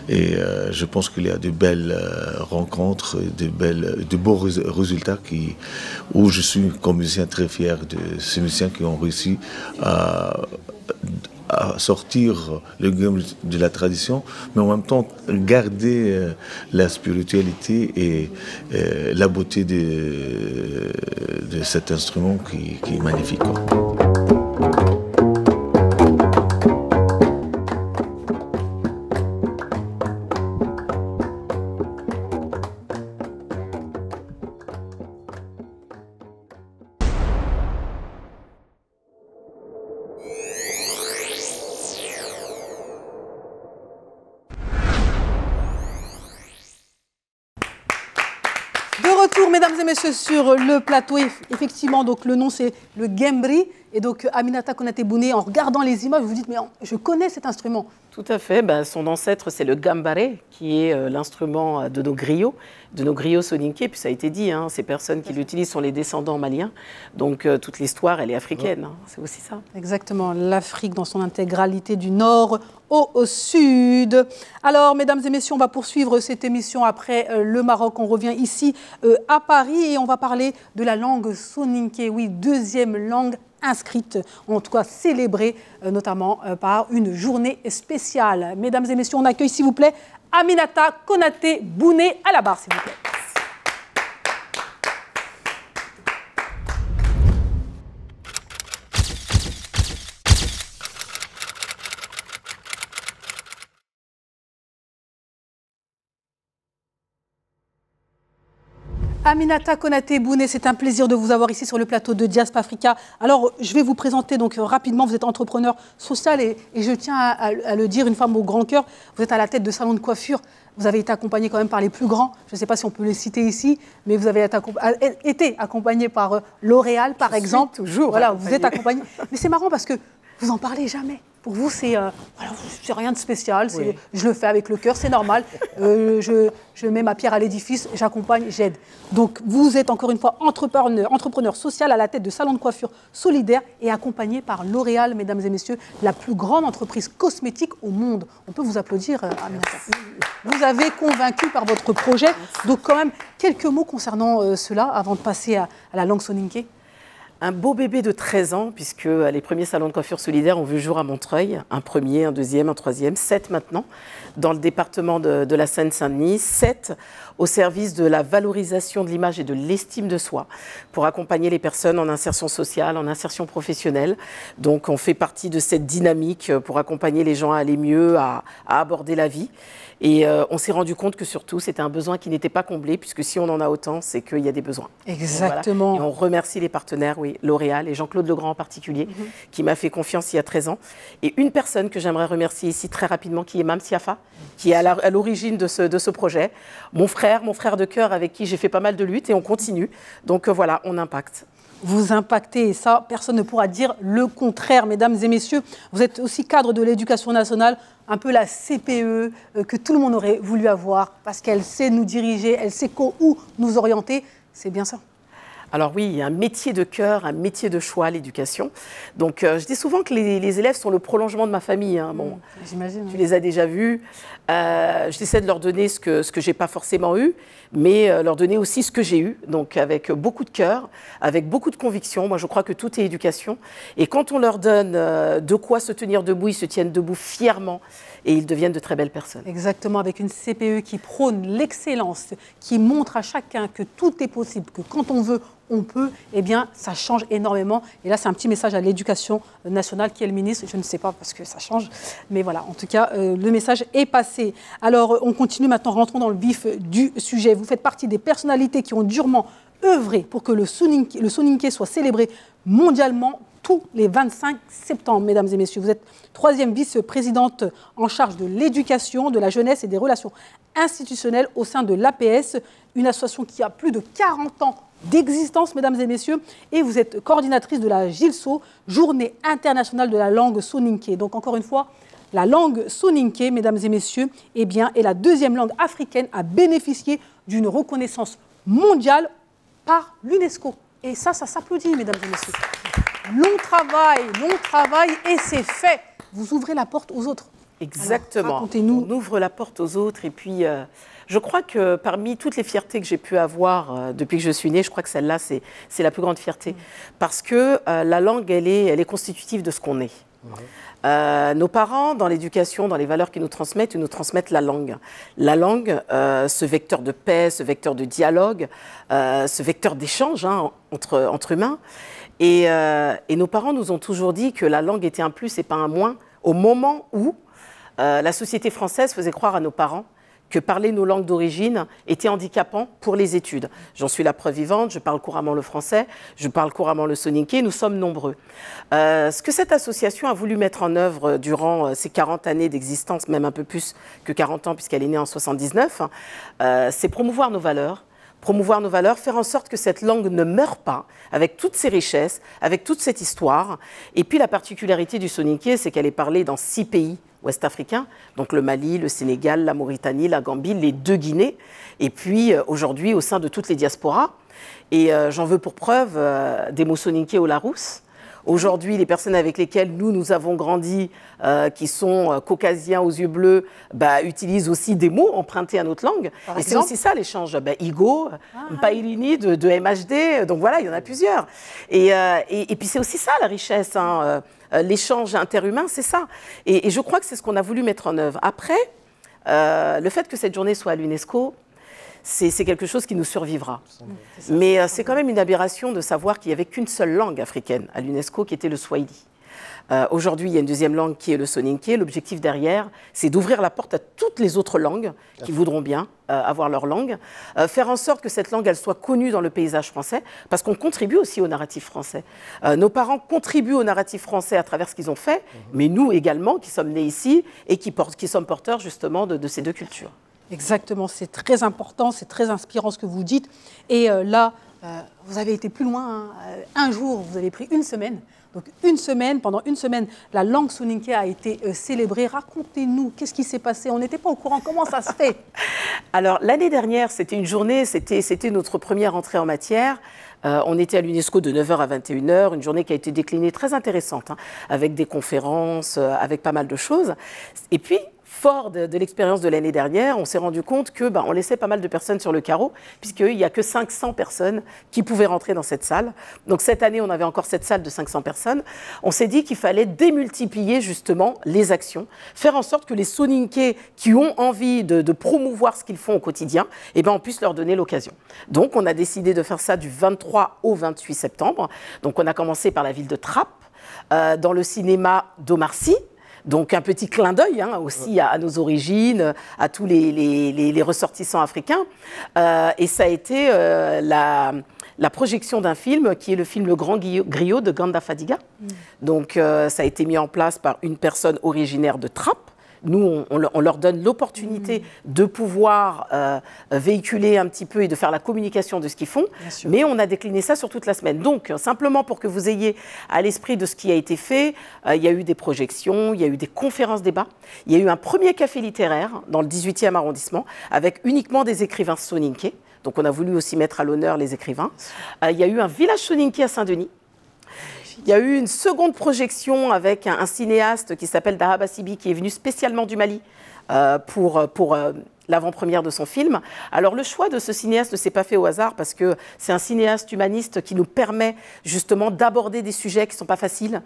Et je pense qu'il y a de belles rencontres, de beaux résultats où je suis comme musicien très fier de ces musiciens qui ont réussi à sortir le gambri de la tradition, mais en même temps garder la spiritualité et la beauté de cet instrument qui est magnifique. Mesdames et messieurs, sur le plateau, effectivement, donc le nom c'est le gambri. Et donc Aminata Konaté Bouné, en regardant les images, vous vous dites, mais je connais cet instrument. Tout à fait. Son ancêtre, c'est le gambare, qui est l'instrument de nos griots soninké. Puis ça a été dit, ces personnes qui l'utilisent sont les descendants maliens. Donc toute l'histoire, elle est africaine. C'est aussi ça. Exactement. L'Afrique dans son intégralité, du nord au sud. Alors, mesdames et messieurs, on va poursuivre cette émission après le Maroc. On revient ici à Paris et on va parler de la langue soninké. Oui, deuxième langue inscrite, en tout cas célébrée, notamment par une journée spéciale. Mesdames et messieurs, on accueille, s'il vous plaît, Aminata Konaté Bouné à la barre, s'il vous plaît. Aminata Konaté Bouné, c'est un plaisir de vous avoir ici sur le plateau de Diaspora Africa. Alors, je vais vous présenter donc rapidement. Vous êtes entrepreneur social et je tiens à le dire, une femme au grand cœur. Vous êtes à la tête de salons de coiffure. Vous avez été accompagné quand même par les plus grands. Je ne sais pas si on peut les citer ici, mais vous avez été accompagné par L'Oréal, par exemple. Toujours. Voilà, vous êtes accompagné. Mais c'est marrant parce que vous n'en parlez jamais. Pour vous, c'est rien de spécial. Oui. Je le fais avec le cœur, c'est normal. Je mets ma pierre à l'édifice, j'accompagne, j'aide. Donc, vous êtes encore une fois entrepreneur social à la tête de salon de coiffure solidaire et accompagné par L'Oréal, mesdames et messieurs, la plus grande entreprise cosmétique au monde. On peut vous applaudir, Aminata. Vous avez convaincu par votre projet. Merci. Donc, quand même, quelques mots concernant cela avant de passer à la langue soninké. Un beau bébé de 13 ans, puisque les premiers salons de coiffure solidaire ont vu le jour à Montreuil. Un premier, un deuxième, un troisième, 7 maintenant, dans le département de la Seine-Saint-Denis. 7 au service de la valorisation de l'image et de l'estime de soi, pour accompagner les personnes en insertion sociale, en insertion professionnelle. Donc on fait partie de cette dynamique pour accompagner les gens à aller mieux, à aborder la vie. Et on s'est rendu compte que surtout, c'était un besoin qui n'était pas comblé, puisque si on en a autant, c'est qu'il y a des besoins. Exactement. Voilà. Et on remercie les partenaires, oui, L'Oréal et Jean-Claude Legrand en particulier, qui m'a fait confiance il y a 13 ans. Et une personne que j'aimerais remercier ici très rapidement, qui est Mam Siafa, qui est à l'origine de ce projet. Mon frère de cœur avec qui j'ai fait pas mal de luttes et on continue. Donc voilà, on impacte. Vous impactez, et ça, personne ne pourra dire le contraire, mesdames et messieurs. Vous êtes aussi cadre de l'éducation nationale, un peu la CPE que tout le monde aurait voulu avoir, parce qu'elle sait nous diriger, elle sait où nous orienter. C'est bien ça. Alors oui, il y a un métier de cœur, un métier de choix, l'éducation. Donc je dis souvent que les élèves sont le prolongement de ma famille. Bon, j'imagine. Tu les as déjà vus. J'essaie de leur donner ce que je n'ai pas forcément eu, mais leur donner aussi ce que j'ai eu. Donc avec beaucoup de cœur, avec beaucoup de conviction. Moi, je crois que tout est éducation. Et quand on leur donne de quoi se tenir debout, ils se tiennent debout fièrement. Et ils deviennent de très belles personnes. Exactement, avec une CPE qui prône l'excellence, qui montre à chacun que tout est possible, que quand on veut, on peut, eh bien, ça change énormément. Et là, c'est un petit message à l'éducation nationale. Qui est le ministre? Je ne sais pas parce que ça change. Mais voilà, en tout cas, le message est passé. Alors, on continue maintenant, rentrons dans le vif du sujet. Vous faites partie des personnalités qui ont durement œuvré pour que le soninké soit célébré mondialement tous les 25 septembre, mesdames et messieurs. Vous êtes 3e vice-présidente en charge de l'éducation, de la jeunesse et des relations institutionnelles au sein de l'APS, une association qui a plus de 40 ans d'existence, mesdames et messieurs, et vous êtes coordinatrice de la JILSO, Journée internationale de la langue soninké. Donc encore une fois, La langue soninké, mesdames et messieurs, eh bien, est la deuxième langue africaine à bénéficier d'une reconnaissance mondiale par l'UNESCO. Et ça s'applaudit, mesdames et messieurs. Long travail, et c'est fait. Vous ouvrez la porte aux autres. Exactement. Racontez-nous. On ouvre la porte aux autres. Et puis, je crois que parmi toutes les fiertés que j'ai pu avoir depuis que je suis née, je crois que celle-là, c'est la plus grande fierté. Parce que la langue, elle est constitutive de ce qu'on est. Nos parents, dans l'éducation, dans les valeurs qu'ils nous transmettent la langue. La langue, ce vecteur de paix, ce vecteur de dialogue, ce vecteur d'échange entre humains. Et nos parents nous ont toujours dit que la langue était un plus et pas un moins, au moment où la société française faisait croire à nos parents que parler nos langues d'origine était handicapant pour les études. J'en suis la preuve vivante, je parle couramment le français, je parle couramment le soninké, nous sommes nombreux. Ce que cette association a voulu mettre en œuvre durant ces 40 années d'existence, même un peu plus que 40 ans puisqu'elle est née en 79, c'est promouvoir nos valeurs, faire en sorte que cette langue ne meure pas, avec toutes ses richesses, avec toute cette histoire. Et puis la particularité du soninké, c'est qu'elle est parlée dans 6 pays ouest-africains, donc le Mali, le Sénégal, la Mauritanie, la Gambie, les 2 Guinées, et puis aujourd'hui au sein de toutes les diasporas. Et j'en veux pour preuve des mots soninké au Larousse. Aujourd'hui, les personnes avec lesquelles nous avons grandi, qui sont caucasiens aux yeux bleus, utilisent aussi des mots empruntés à notre langue. Et c'est aussi ça l'échange. Igo, Mpairini de MHD, donc voilà, il y en a plusieurs. Et puis c'est aussi ça la richesse, l'échange interhumain, c'est ça. Et je crois que c'est ce qu'on a voulu mettre en œuvre. Après, le fait que cette journée soit à l'UNESCO, c'est quelque chose qui nous survivra. Mais c'est quand même une aberration de savoir qu'il n'y avait qu'une seule langue africaine à l'UNESCO, qui était le swahili. Aujourd'hui, il y a une deuxième langue qui est le soninké. L'objectif derrière, c'est d'ouvrir la porte à toutes les autres langues qui voudront bien avoir leur langue, faire en sorte que cette langue elle soit connue dans le paysage français, parce qu'on contribue aussi au narratif français. Nos parents contribuent au narratif français à travers ce qu'ils ont fait, mais nous également, qui sommes nés ici et qui sommes porteurs justement de ces 2 cultures. Exactement, c'est très important, c'est très inspirant ce que vous dites. Et là, vous avez été plus loin. Un jour, vous avez pris une semaine. Donc pendant une semaine, la langue soninké a été célébrée. Racontez-nous, qu'est-ce qui s'est passé? On n'était pas au courant, comment ça se fait? Alors, l'année dernière, c'était une journée, c'était notre première entrée en matière. On était à l'UNESCO de 9h à 21h, une journée qui a été déclinée très intéressante, avec des conférences, avec pas mal de choses. Et puis, fort de l'expérience de l'année dernière, on s'est rendu compte que on laissait pas mal de personnes sur le carreau, puisqu'il n'y a que 500 personnes qui pouvaient rentrer dans cette salle. Donc cette année, on avait encore cette salle de 500 personnes. On s'est dit qu'il fallait démultiplier justement les actions, faire en sorte que les soninké qui ont envie de promouvoir ce qu'ils font au quotidien, on puisse leur donner l'occasion. Donc on a décidé de faire ça du 23 au 28 septembre. Donc on a commencé par la ville de Trappes, dans le cinéma d'Omar Sy. Donc un petit clin d'œil aussi à nos origines, à tous les ressortissants africains. Et ça a été la projection d'un film qui est le film Le Grand Griot de Ganda Fadiga. Donc ça a été mis en place par une personne originaire de Trappes. Nous, on leur donne l'opportunité de pouvoir véhiculer un petit peu et de faire la communication de ce qu'ils font, mais on a décliné ça sur toute la semaine. Donc, simplement pour que vous ayez à l'esprit de ce qui a été fait, il y a eu des projections, il y a eu des conférences-débats, il y a eu un premier café littéraire dans le 18e arrondissement avec uniquement des écrivains soninké. Donc, on a voulu aussi mettre à l'honneur les écrivains. Il y a eu un village soninké à Saint-Denis. Il y a eu une seconde projection avec un cinéaste qui s'appelle Dahaba Sibi, qui est venu spécialement du Mali pour l'avant-première de son film. Alors le choix de ce cinéaste ne s'est pas fait au hasard parce que c'est un cinéaste humaniste qui nous permet justement d'aborder des sujets qui ne sont pas faciles,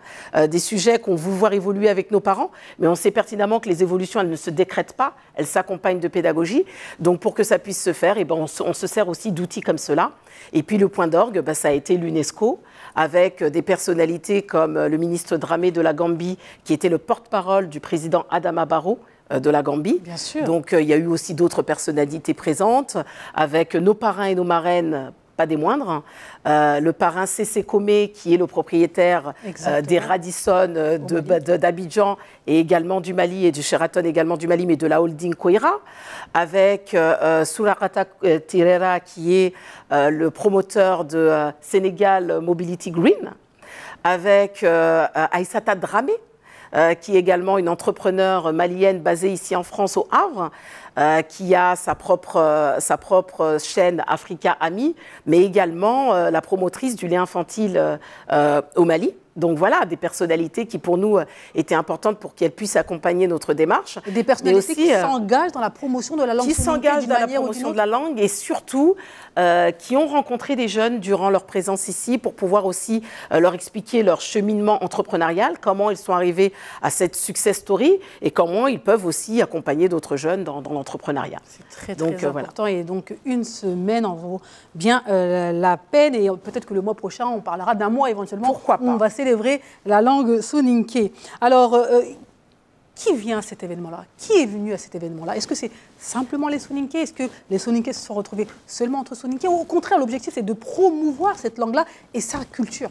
des sujets qu'on veut voir évoluer avec nos parents, mais on sait pertinemment que les évolutions, elles ne se décrètent pas, elles s'accompagnent de pédagogie. Donc pour que ça puisse se faire, on se sert aussi d'outils comme cela. Et puis le point d'orgue, ça a été l'UNESCO, avec des personnalités comme le ministre Dramé de la Gambie, qui était le porte-parole du président Adama Barrow de la Gambie. Bien sûr. Donc il y a eu aussi d'autres personnalités présentes, avec nos parrains et nos marraines, pas des moindres. Le parrain Cécé Komé, qui est le propriétaire des Radisson d'Abidjan et également du Mali, et du Sheraton également du Mali, mais de la holding Koira, avec Sourarata Tirera, qui est le promoteur de Sénégal Mobility Green, avec Aïssata Dramé, qui est également une entrepreneure malienne basée ici en France, au Havre, qui a sa propre chaîne Africa Ami, mais également la promotrice du lait infantile au Mali. Donc voilà, des personnalités qui pour nous étaient importantes pour qu'elles puissent accompagner notre démarche. Et des personnalités aussi, qui s'engagent dans la promotion de la langue. Qui s'engagent dans la promotion de la langue et surtout qui ont rencontré des jeunes durant leur présence ici pour pouvoir aussi leur expliquer leur cheminement entrepreneurial, comment ils sont arrivés à cette success story et comment ils peuvent aussi accompagner d'autres jeunes dans l'entrepreneuriat. C'est très important. Voilà. Et donc une semaine en vaut bien la peine et peut-être que le mois prochain on parlera d'un mois éventuellement. Pourquoi pas. On va célébrer la langue soninké. Alors, qui vient à cet événement-là? Qui est venu à cet événement-là? Est-ce que c'est simplement les soninké? Est-ce que les soninké se sont retrouvés seulement entre soninké? Ou au contraire, l'objectif, c'est de promouvoir cette langue-là et sa culture?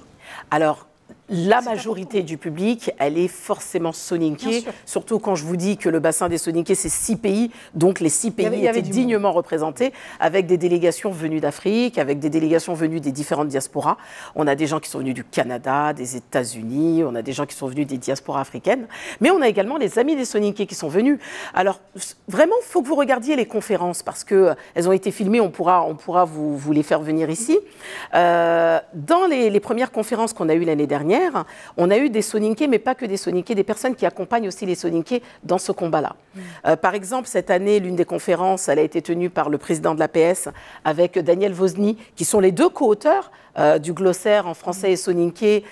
Alors, la majorité du public, elle est forcément soninké, surtout quand je vous dis que le bassin des soninké, c'est 6 pays, donc les 6 pays étaient dignement représentés, avec des délégations venues d'Afrique, avec des délégations venues des différentes diasporas. On a des gens qui sont venus du Canada, des États-Unis, on a des gens qui sont venus des diasporas africaines, mais on a également les amis des soninké qui sont venus. Alors, vraiment, il faut que vous regardiez les conférences, parce qu'elles ont été filmées, on pourra vous les faire venir ici. Dans les premières conférences qu'on a eues l'année dernière, on a eu des soninké, mais pas que des soninké, des personnes qui accompagnent aussi les soninké dans ce combat-là. Par exemple, cette année, l'une des conférences, elle a été tenue par le président de l'APS avec Daniel Vosny, qui sont les deux co-auteurs du glossaire en français et soninké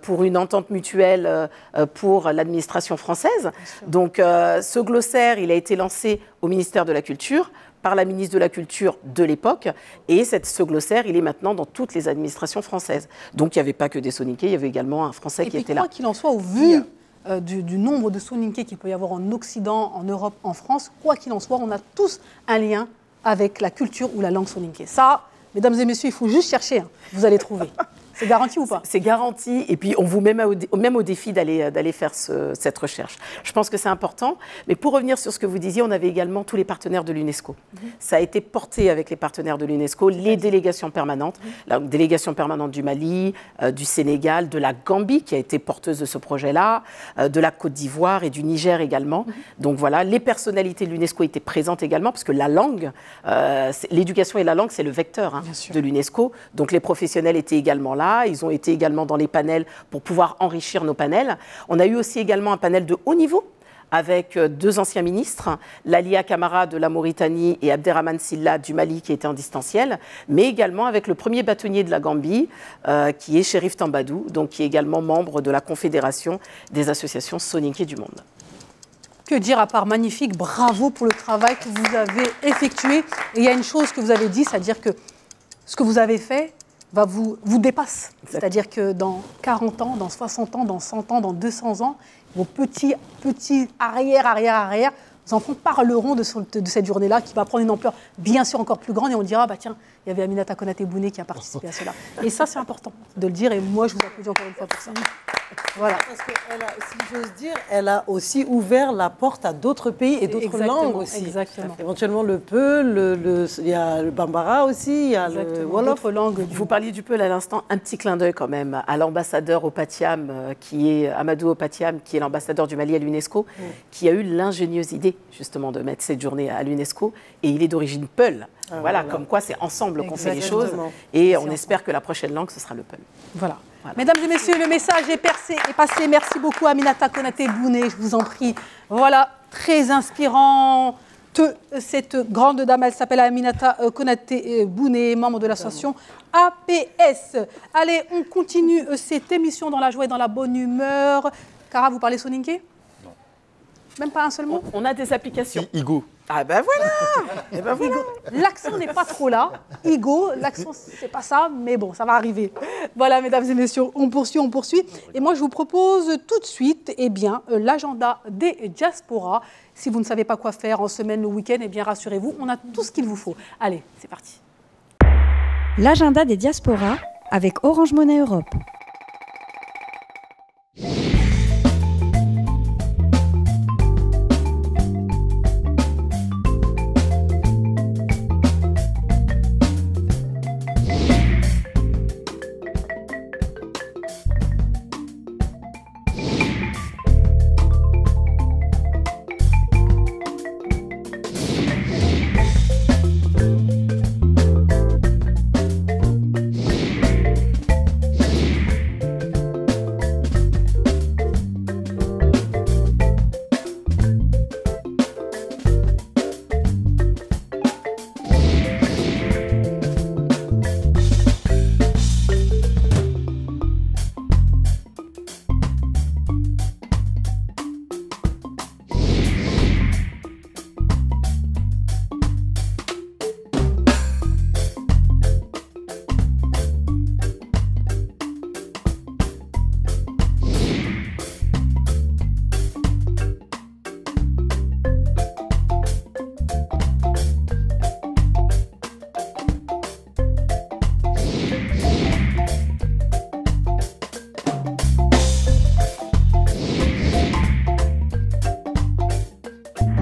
pour une entente mutuelle pour l'administration française. Donc, ce glossaire, il a été lancé au ministère de la Culture par la ministre de la Culture de l'époque. Et ce glossaire, il est maintenant dans toutes les administrations françaises. Donc, il n'y avait pas que des soninké, il y avait également un Français qui était là. Quoi qu'il en soit, au vu du nombre de soninké qu'il peut y avoir en Occident, en Europe, en France, quoi qu'il en soit, on a tous un lien avec la culture ou la langue soninké. Ça, mesdames et messieurs, il faut juste chercher, hein. Vous allez trouver. C'est garanti ou pas? C'est garanti, et puis on vous met même au défi d'aller faire cette recherche. Je pense que c'est important, mais pour revenir sur ce que vous disiez, on avait également tous les partenaires de l'UNESCO. Ça a été porté avec les partenaires de l'UNESCO, les délégations permanentes, la délégation permanente du Mali, du Sénégal, de la Gambie, qui a été porteuse de ce projet-là, de la Côte d'Ivoire et du Niger également. Donc voilà, les personnalités de l'UNESCO étaient présentes également, parce que la langue, l'éducation et la langue, c'est le vecteur de l'UNESCO. Donc les professionnels étaient également là. Ils ont été également dans les panels pour pouvoir enrichir nos panels. On a eu aussi également un panel de haut niveau avec 2 anciens ministres, Lalia Camara de la Mauritanie et Abderrahmane Silla du Mali qui étaient en distanciel, mais également avec le premier bâtonnier de la Gambie qui est Chérif Tambadou, donc qui est également membre de la Confédération des associations soninké du monde. Que dire à part magnifique, bravo pour le travail que vous avez effectué. Et il y a une chose que vous avez dit, c'est-à-dire que ce que vous avez fait vous dépasse. C'est-à-dire que dans 40 ans, dans 60 ans, dans 100 ans, dans 200 ans, vos petits arrière, vos enfants parleront de cette journée-là qui va prendre une ampleur bien sûr encore plus grande et on dira, bah tiens, il y avait Aminata Konaté Bouné qui a participé à cela. Et ça, c'est important de le dire et moi, je vous applaudis encore une fois pour ça. Voilà. Parce qu'elle a, si j'ose dire, elle a aussi ouvert la porte à d'autres pays et d'autres langues aussi. Exactement. Éventuellement le Peul, il y a le Bambara aussi, il y a le Wolof. Vous parliez du Peul à l'instant, un petit clin d'œil quand même à l'ambassadeur Opatiam, qui est Amadou Opatiam, qui est l'ambassadeur du Mali à l'UNESCO, qui a eu l'ingénieuse idée justement de mettre cette journée à l'UNESCO et il est d'origine Peul. Voilà, comme quoi c'est ensemble qu'on fait les choses et on espère que la prochaine langue, ce sera le Peul. Voilà. Mesdames et messieurs, le message est passé. Merci beaucoup Aminata Konaté Bouné, je vous en prie. Voilà, très inspirant. Cette grande dame, elle s'appelle Aminata Konaté Bouné, membre de l'association APS. Allez, on continue cette émission dans la joie et dans la bonne humeur. Cara, vous parlez soninké? Non. Même pas un seul mot? On a des applications. Igo. Ah ben voilà, et ben voilà. L'accent n'est pas trop là. Igo, l'accent, c'est pas ça, mais bon, ça va arriver. Voilà, mesdames et messieurs, on poursuit. Et moi, je vous propose tout de suite, l'agenda des diasporas. Si vous ne savez pas quoi faire en semaine, le week-end, rassurez-vous, on a tout ce qu'il vous faut. Allez, c'est parti. L'agenda des diasporas avec Orange Monnaie Europe.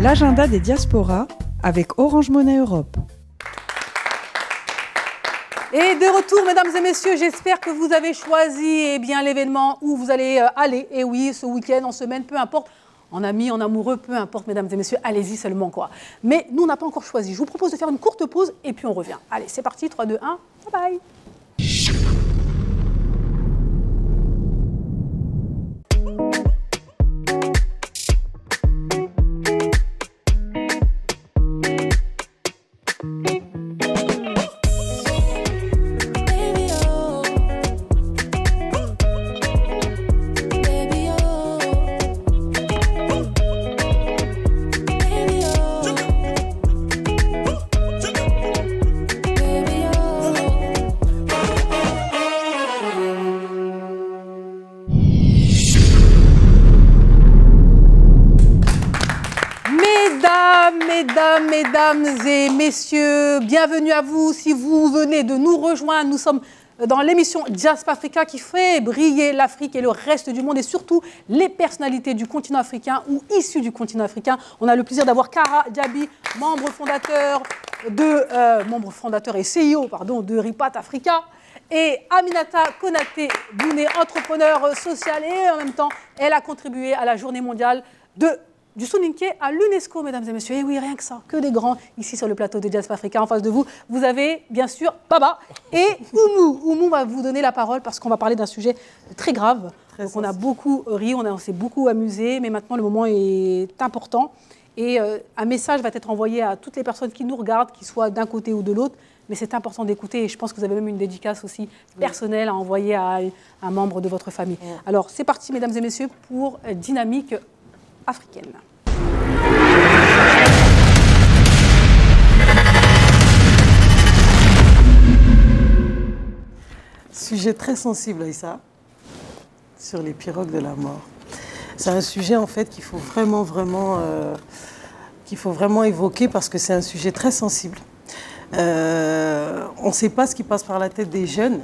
L'agenda des diasporas avec Orange Monnaie Europe. Et de retour, mesdames et messieurs, j'espère que vous avez choisi l'événement où vous allez aller. Et oui, ce week-end, en semaine, peu importe, en amis, en amoureux, peu importe, mesdames et messieurs, allez-y seulement, quoi. Mais nous, on n'a pas encore choisi. Je vous propose de faire une courte pause et puis on revient. Allez, c'est parti, 3, 2, 1, bye bye. Mesdames et messieurs, bienvenue à vous. Si vous venez de nous rejoindre, nous sommes dans l'émission Diaspora Africa qui fait briller l'Afrique et le reste du monde et surtout les personnalités du continent africain ou issues du continent africain. On a le plaisir d'avoir Kara Diaby, membre fondateur et CEO de Ripat Africa, et Aminata Konaté Bouné, entrepreneur social, et en même temps, elle a contribué à la journée mondiale du Soninké à l'UNESCO, mesdames et messieurs. Et oui, rien que ça, que des grands ici sur le plateau de Diaspora Africa. En face de vous, vous avez bien sûr Baba et Oumou. Oumou va vous donner la parole parce qu'on va parler d'un sujet très grave. Donc on a beaucoup ri, on s'est beaucoup amusé, mais maintenant le moment est important. Et un message va être envoyé à toutes les personnes qui nous regardent, qu'ils soient d'un côté ou de l'autre. Mais c'est important d'écouter et je pense que vous avez même une dédicace aussi personnelle à envoyer à un membre de votre famille. Alors c'est parti, mesdames et messieurs, pour Dynamique africaine. Sujet très sensible, Aïssa, sur les pirogues de la mort. C'est un sujet en fait qu'il faut vraiment évoquer parce que c'est un sujet très sensible. On ne sait pas ce qui passe par la tête des jeunes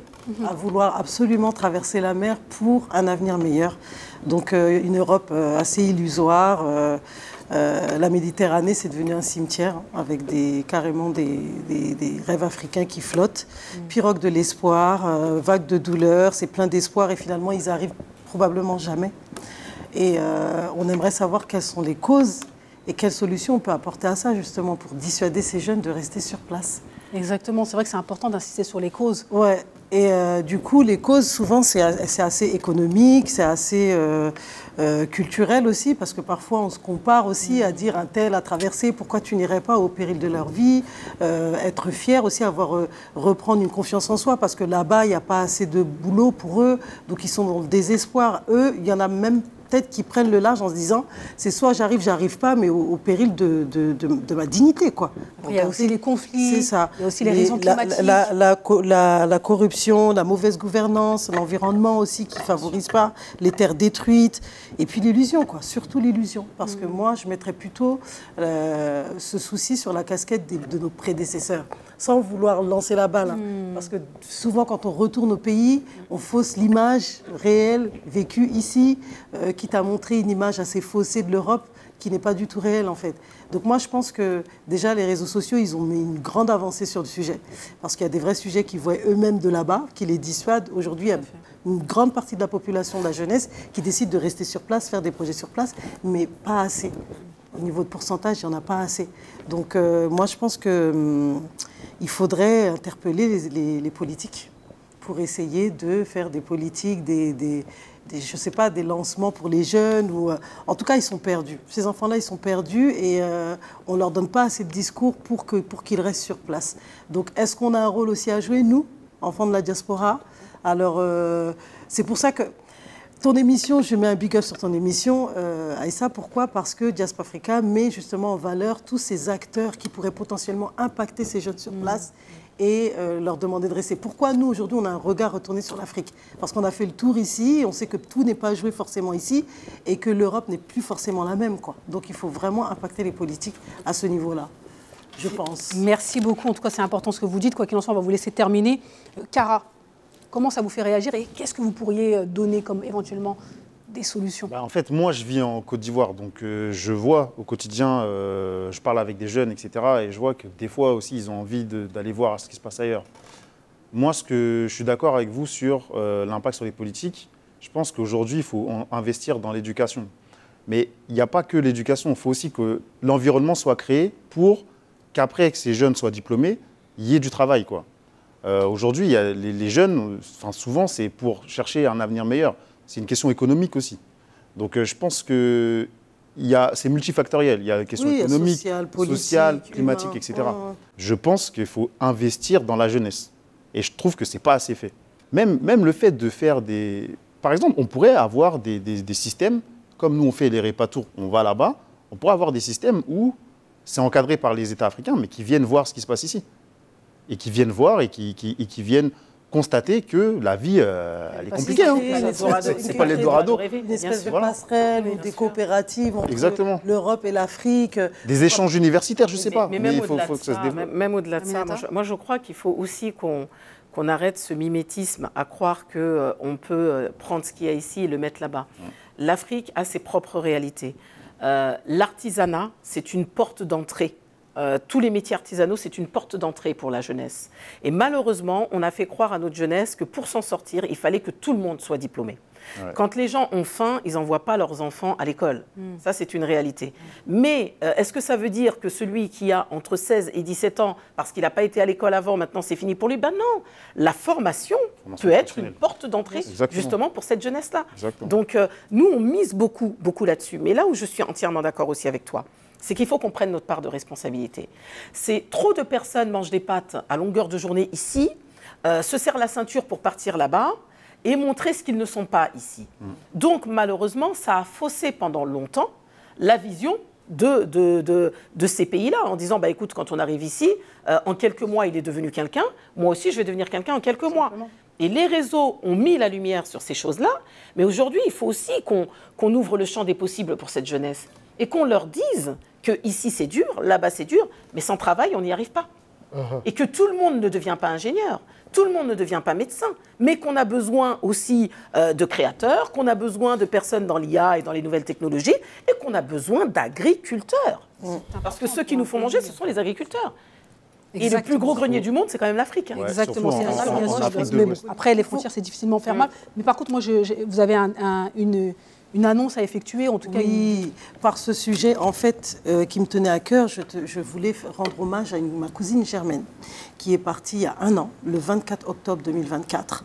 à vouloir absolument traverser la mer pour un avenir meilleur. Donc une Europe assez illusoire. La Méditerranée, c'est devenu un cimetière avec carrément des rêves africains qui flottent. Pirogue de l'espoir, vague de douleur, c'est plein d'espoir et finalement ils arrivent probablement jamais. Et on aimerait savoir quelles sont les causes et quelles solutions on peut apporter à ça justement pour dissuader ces jeunes de rester sur place. Exactement, c'est vrai que c'est important d'insister sur les causes. Ouais, et du coup, les causes, souvent, c'est assez économique, c'est assez culturel aussi, parce que parfois, on se compare aussi à dire un tel a traversé, pourquoi tu n'irais pas au péril de leur vie, être fier aussi, reprendre une confiance en soi, parce que là-bas, il n'y a pas assez de boulot pour eux, donc ils sont dans le désespoir. Eux, il y en a même peut-être qui prennent le large en se disant c'est soit j'arrive pas, mais au péril de ma dignité, quoi. Il y a aussi les conflits, c'est ça. Il y a aussi les raisons climatiques. La corruption, la mauvaise gouvernance, l'environnement aussi qui ne favorise pas, les terres détruites, et puis l'illusion, quoi, surtout l'illusion. Parce que moi, je mettrais plutôt ce souci sur la casquette de nos prédécesseurs, sans vouloir lancer la balle. Parce que souvent, quand on retourne au pays, on fausse l'image réelle vécue ici, quitte à montrer une image assez faussée de l'Europe qui n'est pas du tout réelle en fait. Donc moi je pense que déjà les réseaux sociaux ils ont mis une grande avancée sur le sujet parce qu'il y a des vrais sujets qui voient eux-mêmes de là-bas, qui les dissuadent. Aujourd'hui il y a une grande partie de la population de la jeunesse qui décide de rester sur place, faire des projets sur place, mais pas assez. Au niveau de pourcentage, il n'y en a pas assez. Donc moi je pense qu'il faudrait interpeller les politiques pour essayer de faire des politiques, je sais pas, des lancements pour les jeunes. En tout cas, ils sont perdus. Ces enfants-là, ils sont perdus et on ne leur donne pas assez de discours pour qu'ils restent sur place. Donc, est-ce qu'on a un rôle aussi à jouer, nous, enfants de la diaspora? Alors, c'est pour ça que ton émission, je mets un big up sur ton émission, Aïssa. Pourquoi? Parce que Diaspora Africa met justement en valeur tous ces acteurs qui pourraient potentiellement impacter ces jeunes sur place et leur demander de rester. Pourquoi nous, aujourd'hui, on a un regard retourné sur l'Afrique? Parce qu'on a fait le tour ici, on sait que tout n'est pas joué forcément ici et que l'Europe n'est plus forcément la même, quoi. Donc il faut vraiment impacter les politiques à ce niveau-là, je pense. Merci beaucoup. En tout cas, c'est important ce que vous dites. Quoi qu'il en soit, on va vous laisser terminer. Kara, comment ça vous fait réagir et qu'est-ce que vous pourriez donner comme éventuellement des solutions? En fait, moi, je vis en Côte d'Ivoire, donc je vois au quotidien, je parle avec des jeunes, etc. Et je vois que des fois aussi, ils ont envie d'aller voir ce qui se passe ailleurs. Moi, je suis d'accord avec vous sur l'impact sur les politiques. Je pense qu'aujourd'hui, il faut investir dans l'éducation. Mais il n'y a pas que l'éducation, il faut aussi que l'environnement soit créé pour qu'après que ces jeunes soient diplômés, il y ait du travail, quoi. Aujourd'hui, les jeunes, souvent, c'est pour chercher un avenir meilleur. C'est une question économique aussi. Donc, je pense que c'est multifactoriel. Il y a la question économique, sociale, climatique, etc. Je pense qu'il faut investir dans la jeunesse. Et je trouve que ce n'est pas assez fait. Même le fait de faire des... Par exemple, on pourrait avoir des systèmes, comme nous on fait les Repatours, on va là-bas, on pourrait avoir des systèmes où c'est encadré par les États africains, mais qui viennent voir ce qui se passe ici. Et qui viennent voir et qui viennent constater que la vie, elle est compliquée. C'est pas l'Eldorado. Une espèce de passerelle ou des coopératives entre l'Europe et l'Afrique. Des échanges universitaires, je ne sais pas. Mais même au-delà de ça, moi je crois qu'il faut aussi qu'on arrête ce mimétisme à croire qu'on peut prendre ce qu'il y a ici et le mettre là-bas. L'Afrique a ses propres réalités. L'artisanat, c'est une porte d'entrée. Tous les métiers artisanaux, c'est une porte d'entrée pour la jeunesse. Et malheureusement, on a fait croire à notre jeunesse que pour s'en sortir, il fallait que tout le monde soit diplômé. Ouais. Quand les gens ont faim, ils n'envoient pas leurs enfants à l'école. Ça, c'est une réalité. Mais est-ce que ça veut dire que celui qui a entre 16 et 17 ans, parce qu'il n'a pas été à l'école avant, maintenant c'est fini pour lui? Ben non, la formation peut être une porte d'entrée justement pour cette jeunesse-là. Donc nous, on mise beaucoup là-dessus. Mais là où je suis entièrement d'accord aussi avec toi, c'est qu'il faut qu'on prenne notre part de responsabilité. C'est trop de personnes mangent des pâtes à longueur de journée ici, se serrent la ceinture pour partir là-bas, et montrer ce qu'ils ne sont pas ici. Donc, malheureusement, ça a faussé pendant longtemps la vision de ces pays-là, en disant, bah, écoute, quand on arrive ici, en quelques mois, il est devenu quelqu'un, moi aussi, je vais devenir quelqu'un en quelques mois. Et les réseaux ont mis la lumière sur ces choses-là, mais aujourd'hui, il faut aussi qu'on ouvre le champ des possibles pour cette jeunesse, et qu'on leur dise que ici c'est dur, là-bas c'est dur, mais sans travail, on n'y arrive pas. Et que tout le monde ne devient pas ingénieur, tout le monde ne devient pas médecin, mais qu'on a besoin aussi de créateurs, qu'on a besoin de personnes dans l'IA et dans les nouvelles technologies, et qu'on a besoin d'agriculteurs. Parce que ceux qui nous font manger, ce sont les agriculteurs. Et le plus gros grenier du monde, c'est quand même l'Afrique. Ouais, exactement. Après, les frontières, c'est difficilement fermable. Mais par contre, moi, vous avez une annonce à effectuer, en tout cas. Oui, par ce sujet, en fait, qui me tenait à cœur, je voulais rendre hommage à ma cousine Germaine, qui est partie il y a 1 an, le 24 octobre 2024.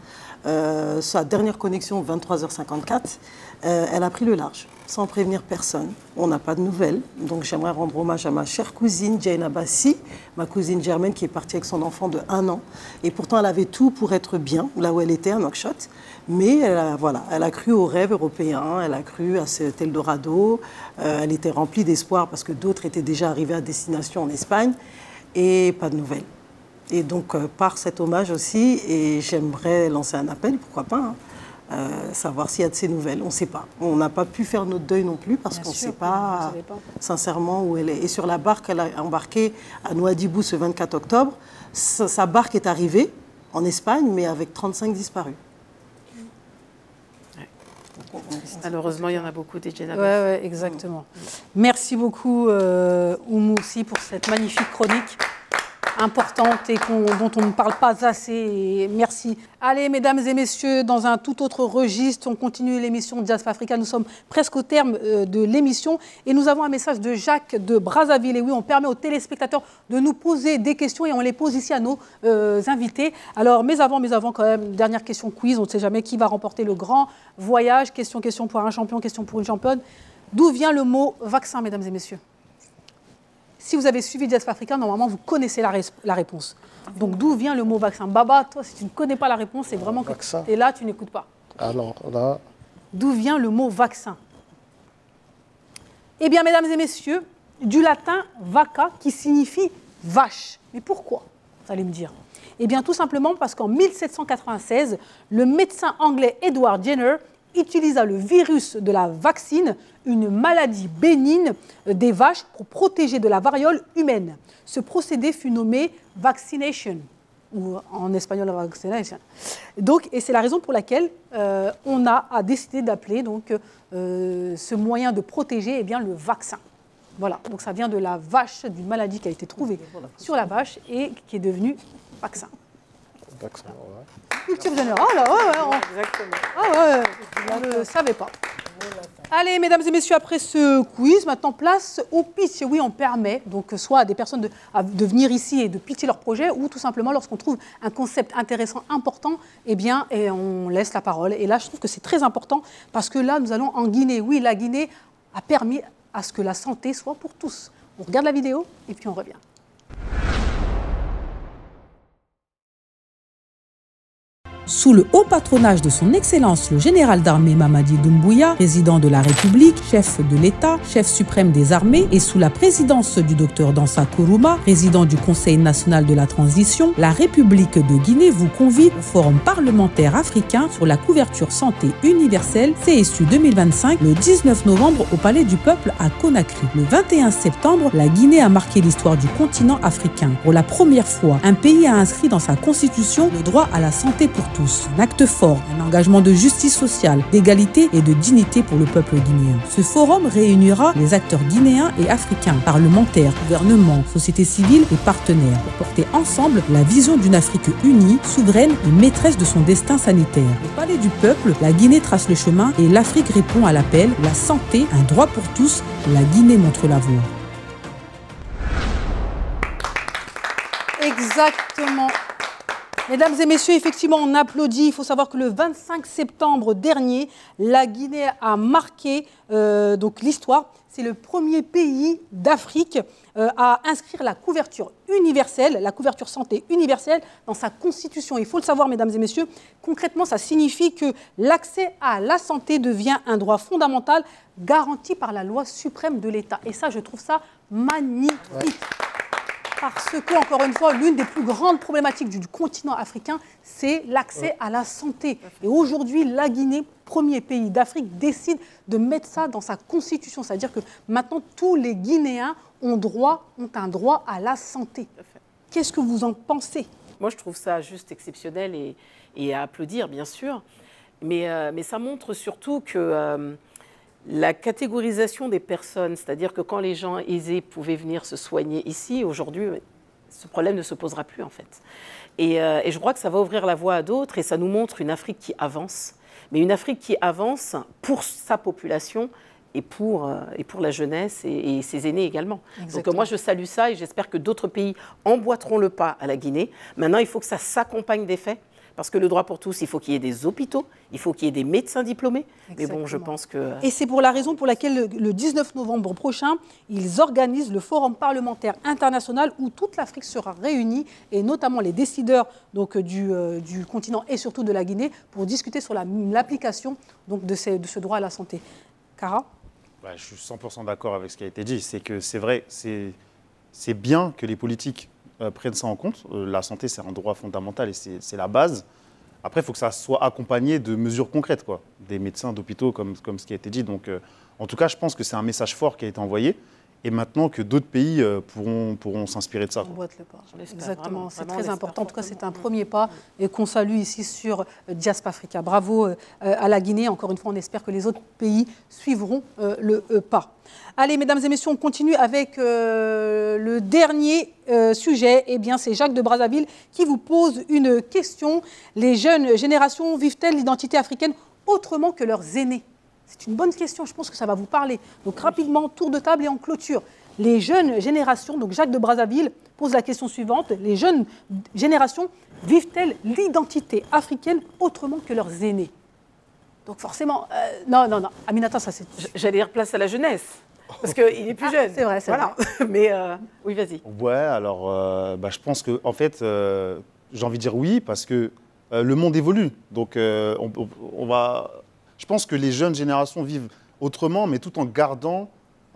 Sa dernière connexion, 23h54, elle a pris le large, sans prévenir personne. On n'a pas de nouvelles. Donc j'aimerais rendre hommage à ma chère cousine, Jaina Bassi, ma cousine Germaine, qui est partie avec son enfant de 1 an. Et pourtant, elle avait tout pour être bien, là où elle était, à Nouakchott. Mais elle a cru aux rêves européens, elle a cru à cet Eldorado. Elle était remplie d'espoir parce que d'autres étaient déjà arrivés à destination en Espagne. Et pas de nouvelles. Et donc, par cet hommage aussi, et j'aimerais lancer un appel, pourquoi pas, savoir s'il y a de ces nouvelles. On ne sait pas. On n'a pas pu faire notre deuil non plus parce qu'on ne sait pas sincèrement où elle est. Et sur la barque, elle a embarqué à Nouadhibou ce 24 octobre. Sa barque est arrivée en Espagne, mais avec 35 disparus. Malheureusement, il y en a beaucoup des Jenna. Oui, exactement. Merci beaucoup, Oumou, aussi, pour cette magnifique chronique importante et dont on ne parle pas assez. Et merci. Allez, mesdames et messieurs, dans un tout autre registre, on continue l'émission Diaspora Africa. Nous sommes presque au terme de l'émission et nous avons un message de Jacques de Brazzaville. Et oui, on permet aux téléspectateurs de nous poser des questions et on les pose ici à nos invités. Alors, mais avant quand même, dernière question quiz. On ne sait jamais qui va remporter le grand voyage. Question pour un champion, question pour une championne. D'où vient le mot vaccin, mesdames et messieurs ? Si vous avez suivi Diaspora Africa, normalement, vous connaissez la réponse. Donc, d'où vient le mot vaccin? Baba, toi, si tu ne connais pas la réponse, c'est vraiment que tu es là, tu n'écoutes pas. Alors, là... D'où vient le mot vaccin? Eh bien, mesdames et messieurs, du latin vaca, qui signifie vache. Mais pourquoi? Vous allez me dire. Eh bien, tout simplement parce qu'en 1796, le médecin anglais Edward Jenner utilisa le virus de la vaccine, une maladie bénigne des vaches, pour protéger de la variole humaine. Ce procédé fut nommé vaccination. ou en espagnol, la vaccination. Donc, et c'est la raison pour laquelle on a décidé d'appeler ce moyen de protéger eh bien, le vaccin. Voilà, donc ça vient de la vache, d'une maladie qui a été trouvée sur la vache et qui est devenue vaccin. Vaccin, ouais. Culture générale, on ne le savait pas. Allez, mesdames et messieurs, après ce quiz, maintenant place au pitch. Oui, on permet donc soit à des personnes de venir ici et de pitcher leur projet, ou tout simplement lorsqu'on trouve un concept intéressant, important, eh bien, et on laisse la parole. Et là, je trouve que c'est très important parce que là, nous allons en Guinée. Oui, la Guinée a permis à ce que la santé soit pour tous. On regarde la vidéo et puis on revient. Sous le haut patronage de son Excellence le général d'armée Mamadi Doumbouya, président de la République, chef de l'État, chef suprême des armées, et sous la présidence du docteur Dansa Kourouma, président du Conseil national de la transition, la République de Guinée vous convie au Forum parlementaire africain sur la couverture santé universelle CSU 2025 le 19 novembre au Palais du Peuple à Conakry. Le 21 septembre, la Guinée a marqué l'histoire du continent africain. Pour la première fois, un pays a inscrit dans sa constitution le droit à la santé pour tous. Un acte fort, un engagement de justice sociale, d'égalité et de dignité pour le peuple guinéen. Ce forum réunira les acteurs guinéens et africains, parlementaires, gouvernements, sociétés civiles et partenaires, pour porter ensemble la vision d'une Afrique unie, souveraine et maîtresse de son destin sanitaire. Au Palais du Peuple, la Guinée trace le chemin et l'Afrique répond à l'appel. La santé, un droit pour tous, la Guinée montre la voie. Exactement. Mesdames et messieurs, effectivement, on applaudit. Il faut savoir que le 25 septembre dernier, la Guinée a marqué l'histoire. C'est le premier pays d'Afrique à inscrire la couverture universelle, la couverture santé universelle dans sa constitution. Il faut le savoir, mesdames et messieurs, concrètement, ça signifie que l'accès à la santé devient un droit fondamental garanti par la loi suprême de l'État. Et ça, je trouve ça magnifique. Ouais. Parce que, encore une fois, l'une des plus grandes problématiques du continent africain, c'est l'accès à la santé. Et aujourd'hui, la Guinée, premier pays d'Afrique, décide de mettre ça dans sa constitution. C'est-à-dire que maintenant, tous les Guinéens ont un droit à la santé. Qu'est-ce que vous en pensez? Moi, je trouve ça juste exceptionnel et à applaudir, bien sûr. Mais ça montre surtout que... la catégorisation des personnes, c'est-à-dire que quand les gens aisés pouvaient venir se soigner ici, aujourd'hui, ce problème ne se posera plus en fait. Et je crois que ça va ouvrir la voie à d'autres et ça nous montre une Afrique qui avance, mais une Afrique qui avance pour sa population et pour la jeunesse et ses aînés également. Exactement. Donc moi, je salue ça et j'espère que d'autres pays emboîteront le pas à la Guinée. Maintenant, il faut que ça s'accompagne des faits. Parce que le droit pour tous, il faut qu'il y ait des hôpitaux, il faut qu'il y ait des médecins diplômés. Exactement. Mais bon, je pense que... Et c'est pour la raison pour laquelle le 19 novembre prochain, ils organisent le Forum parlementaire international où toute l'Afrique sera réunie, et notamment les décideurs du continent et surtout de la Guinée, pour discuter sur l'application de ce droit à la santé. Kara ? Je suis 100% d'accord avec ce qui a été dit. C'est que c'est vrai, c'est bien que les politiques prennent ça en compte. La santé, c'est un droit fondamental et c'est la base. Après, il faut que ça soit accompagné de mesures concrètes, quoi. Des médecins d'hôpitaux, comme ce qui a été dit. Donc, en tout cas, je pense que c'est un message fort qui a été envoyé. Et maintenant que d'autres pays pourront s'inspirer de ça. Exactement, c'est très important. En tout cas, c'est un premier pas et qu'on salue ici sur Diaspora Africa. Bravo à la Guinée. Encore une fois, on espère que les autres pays suivront le pas. Allez, mesdames et messieurs, on continue avec le dernier sujet. Eh bien, c'est Jacques de Brazzaville qui vous pose une question. Les jeunes générations vivent-elles l'identité africaine autrement que leurs aînés ? C'est une bonne question, je pense que ça va vous parler. Donc rapidement, tour de table et en clôture. Les jeunes générations, donc Jacques de Brazzaville pose la question suivante. Les jeunes générations vivent-elles l'identité africaine autrement que leurs aînés? Donc forcément, non, Aminata, ça c'est... J'allais dire place à la jeunesse, parce qu'il est plus jeune. C'est vrai, c'est vrai. Mais oui, vas-y. Ouais, alors je pense que, en fait, j'ai envie de dire oui, parce que le monde évolue. Donc on va... Je pense que les jeunes générations vivent autrement, mais tout en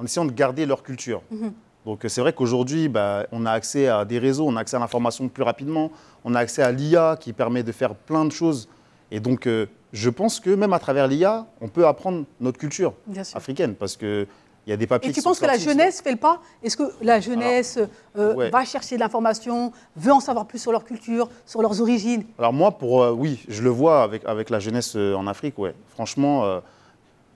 essayant de garder leur culture. Mmh. Donc c'est vrai qu'aujourd'hui, on a accès à des réseaux, on a accès à l'information plus rapidement, on a accès à l'IA qui permet de faire plein de choses. Et donc je pense que même à travers l'IA, on peut apprendre notre culture africaine, parce que Il y a des papiers Et tu penses que la jeunesse fait le pas? Est-ce que la jeunesse va chercher de l'information, veut en savoir plus sur leur culture, sur leurs origines? Alors moi, oui, je le vois avec la jeunesse en Afrique, ouais. Franchement,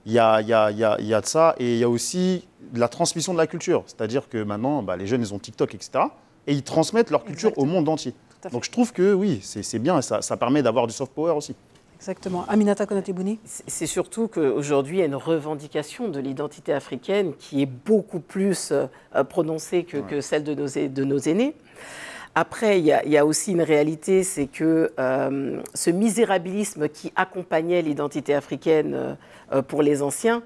il y a de ça. Et il y a aussi de la transmission de la culture. C'est-à-dire que maintenant, les jeunes, ils ont TikTok, etc. Et ils transmettent leur culture au monde entier. Donc je trouve que oui, c'est bien et ça permet d'avoir du soft power aussi. Exactement. Aminata Konaté-Bouni. C'est surtout qu'aujourd'hui, il y a une revendication de l'identité africaine qui est beaucoup plus prononcée que celle de nos aînés. Après, il y a aussi une réalité, c'est que ce misérabilisme qui accompagnait l'identité africaine pour les anciens,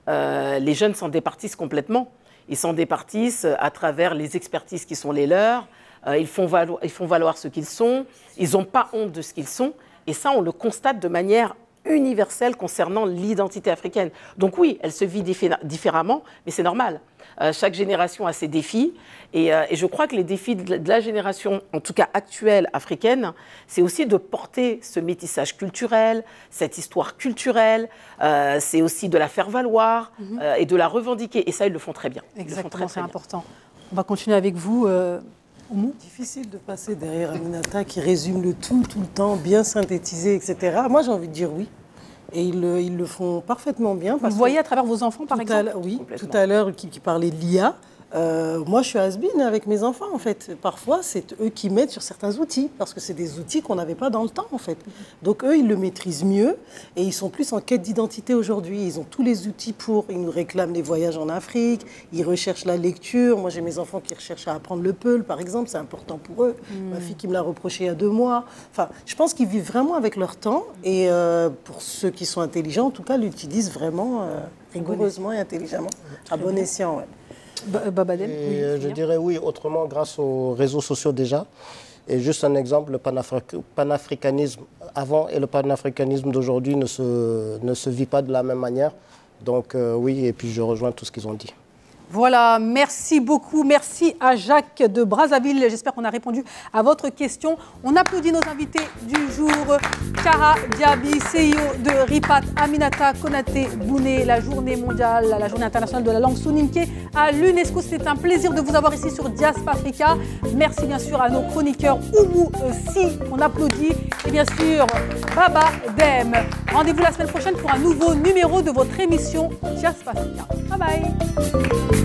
les jeunes s'en départissent complètement. Ils s'en départissent à travers les expertises qui sont les leurs. Ils font valoir ce qu'ils sont. Ils n'ont pas honte de ce qu'ils sont. Et ça, on le constate de manière universelle concernant l'identité africaine. Donc oui, elle se vit différemment, mais c'est normal. Chaque génération a ses défis. Et je crois que les défis de la génération, en tout cas actuelle, africaine, c'est aussi de porter ce métissage culturel, cette histoire culturelle. C'est aussi de la faire valoir et de la revendiquer. Et ça, ils le font très bien. Exactement, c'est important. On va continuer avec vous. Difficile de passer derrière Aminata qui résume le tout le temps, bien synthétisé, etc. Moi, j'ai envie de dire oui. Et ils le font parfaitement bien. Vous voyez à travers vos enfants, par exemple? Oui, tout à l'heure, qui parlait de l'IA. Moi, je suis has-been avec mes enfants, en fait. Parfois, c'est eux qui m'aident sur certains outils, parce que c'est des outils qu'on n'avait pas dans le temps, en fait. Donc, eux, ils le maîtrisent mieux, et ils sont plus en quête d'identité aujourd'hui. Ils ont tous les outils ils nous réclament les voyages en Afrique, ils recherchent la lecture. Moi, j'ai mes enfants qui recherchent à apprendre le peul, par exemple, c'est important pour eux. Ma fille qui me l'a reproché il y a 2 mois. Enfin, je pense qu'ils vivent vraiment avec leur temps, et pour ceux qui sont intelligents, en tout cas, l'utilisent vraiment rigoureusement et intelligemment. À bon escient, ouais. Babadem, oui, je dirais oui, autrement grâce aux réseaux sociaux déjà. Et juste un exemple, le panafricanisme avant et le panafricanisme d'aujourd'hui ne se vit pas de la même manière. Donc oui, et puis je rejoins tout ce qu'ils ont dit. Voilà, merci beaucoup. Merci à Jacques de Brazzaville. J'espère qu'on a répondu à votre question. On applaudit nos invités du jour. Kara Diaby, CEO de RIPAT, Aminata Konaté-Bouni, la journée mondiale, la journée internationale de la langue soninké à l'UNESCO. C'était un plaisir de vous avoir ici sur Diaspora Africa. Merci bien sûr à nos chroniqueurs Oumou Si, on applaudit. Et bien sûr, Baba Dem. Rendez-vous la semaine prochaine pour un nouveau numéro de votre émission Diaspora Africa. Bye bye.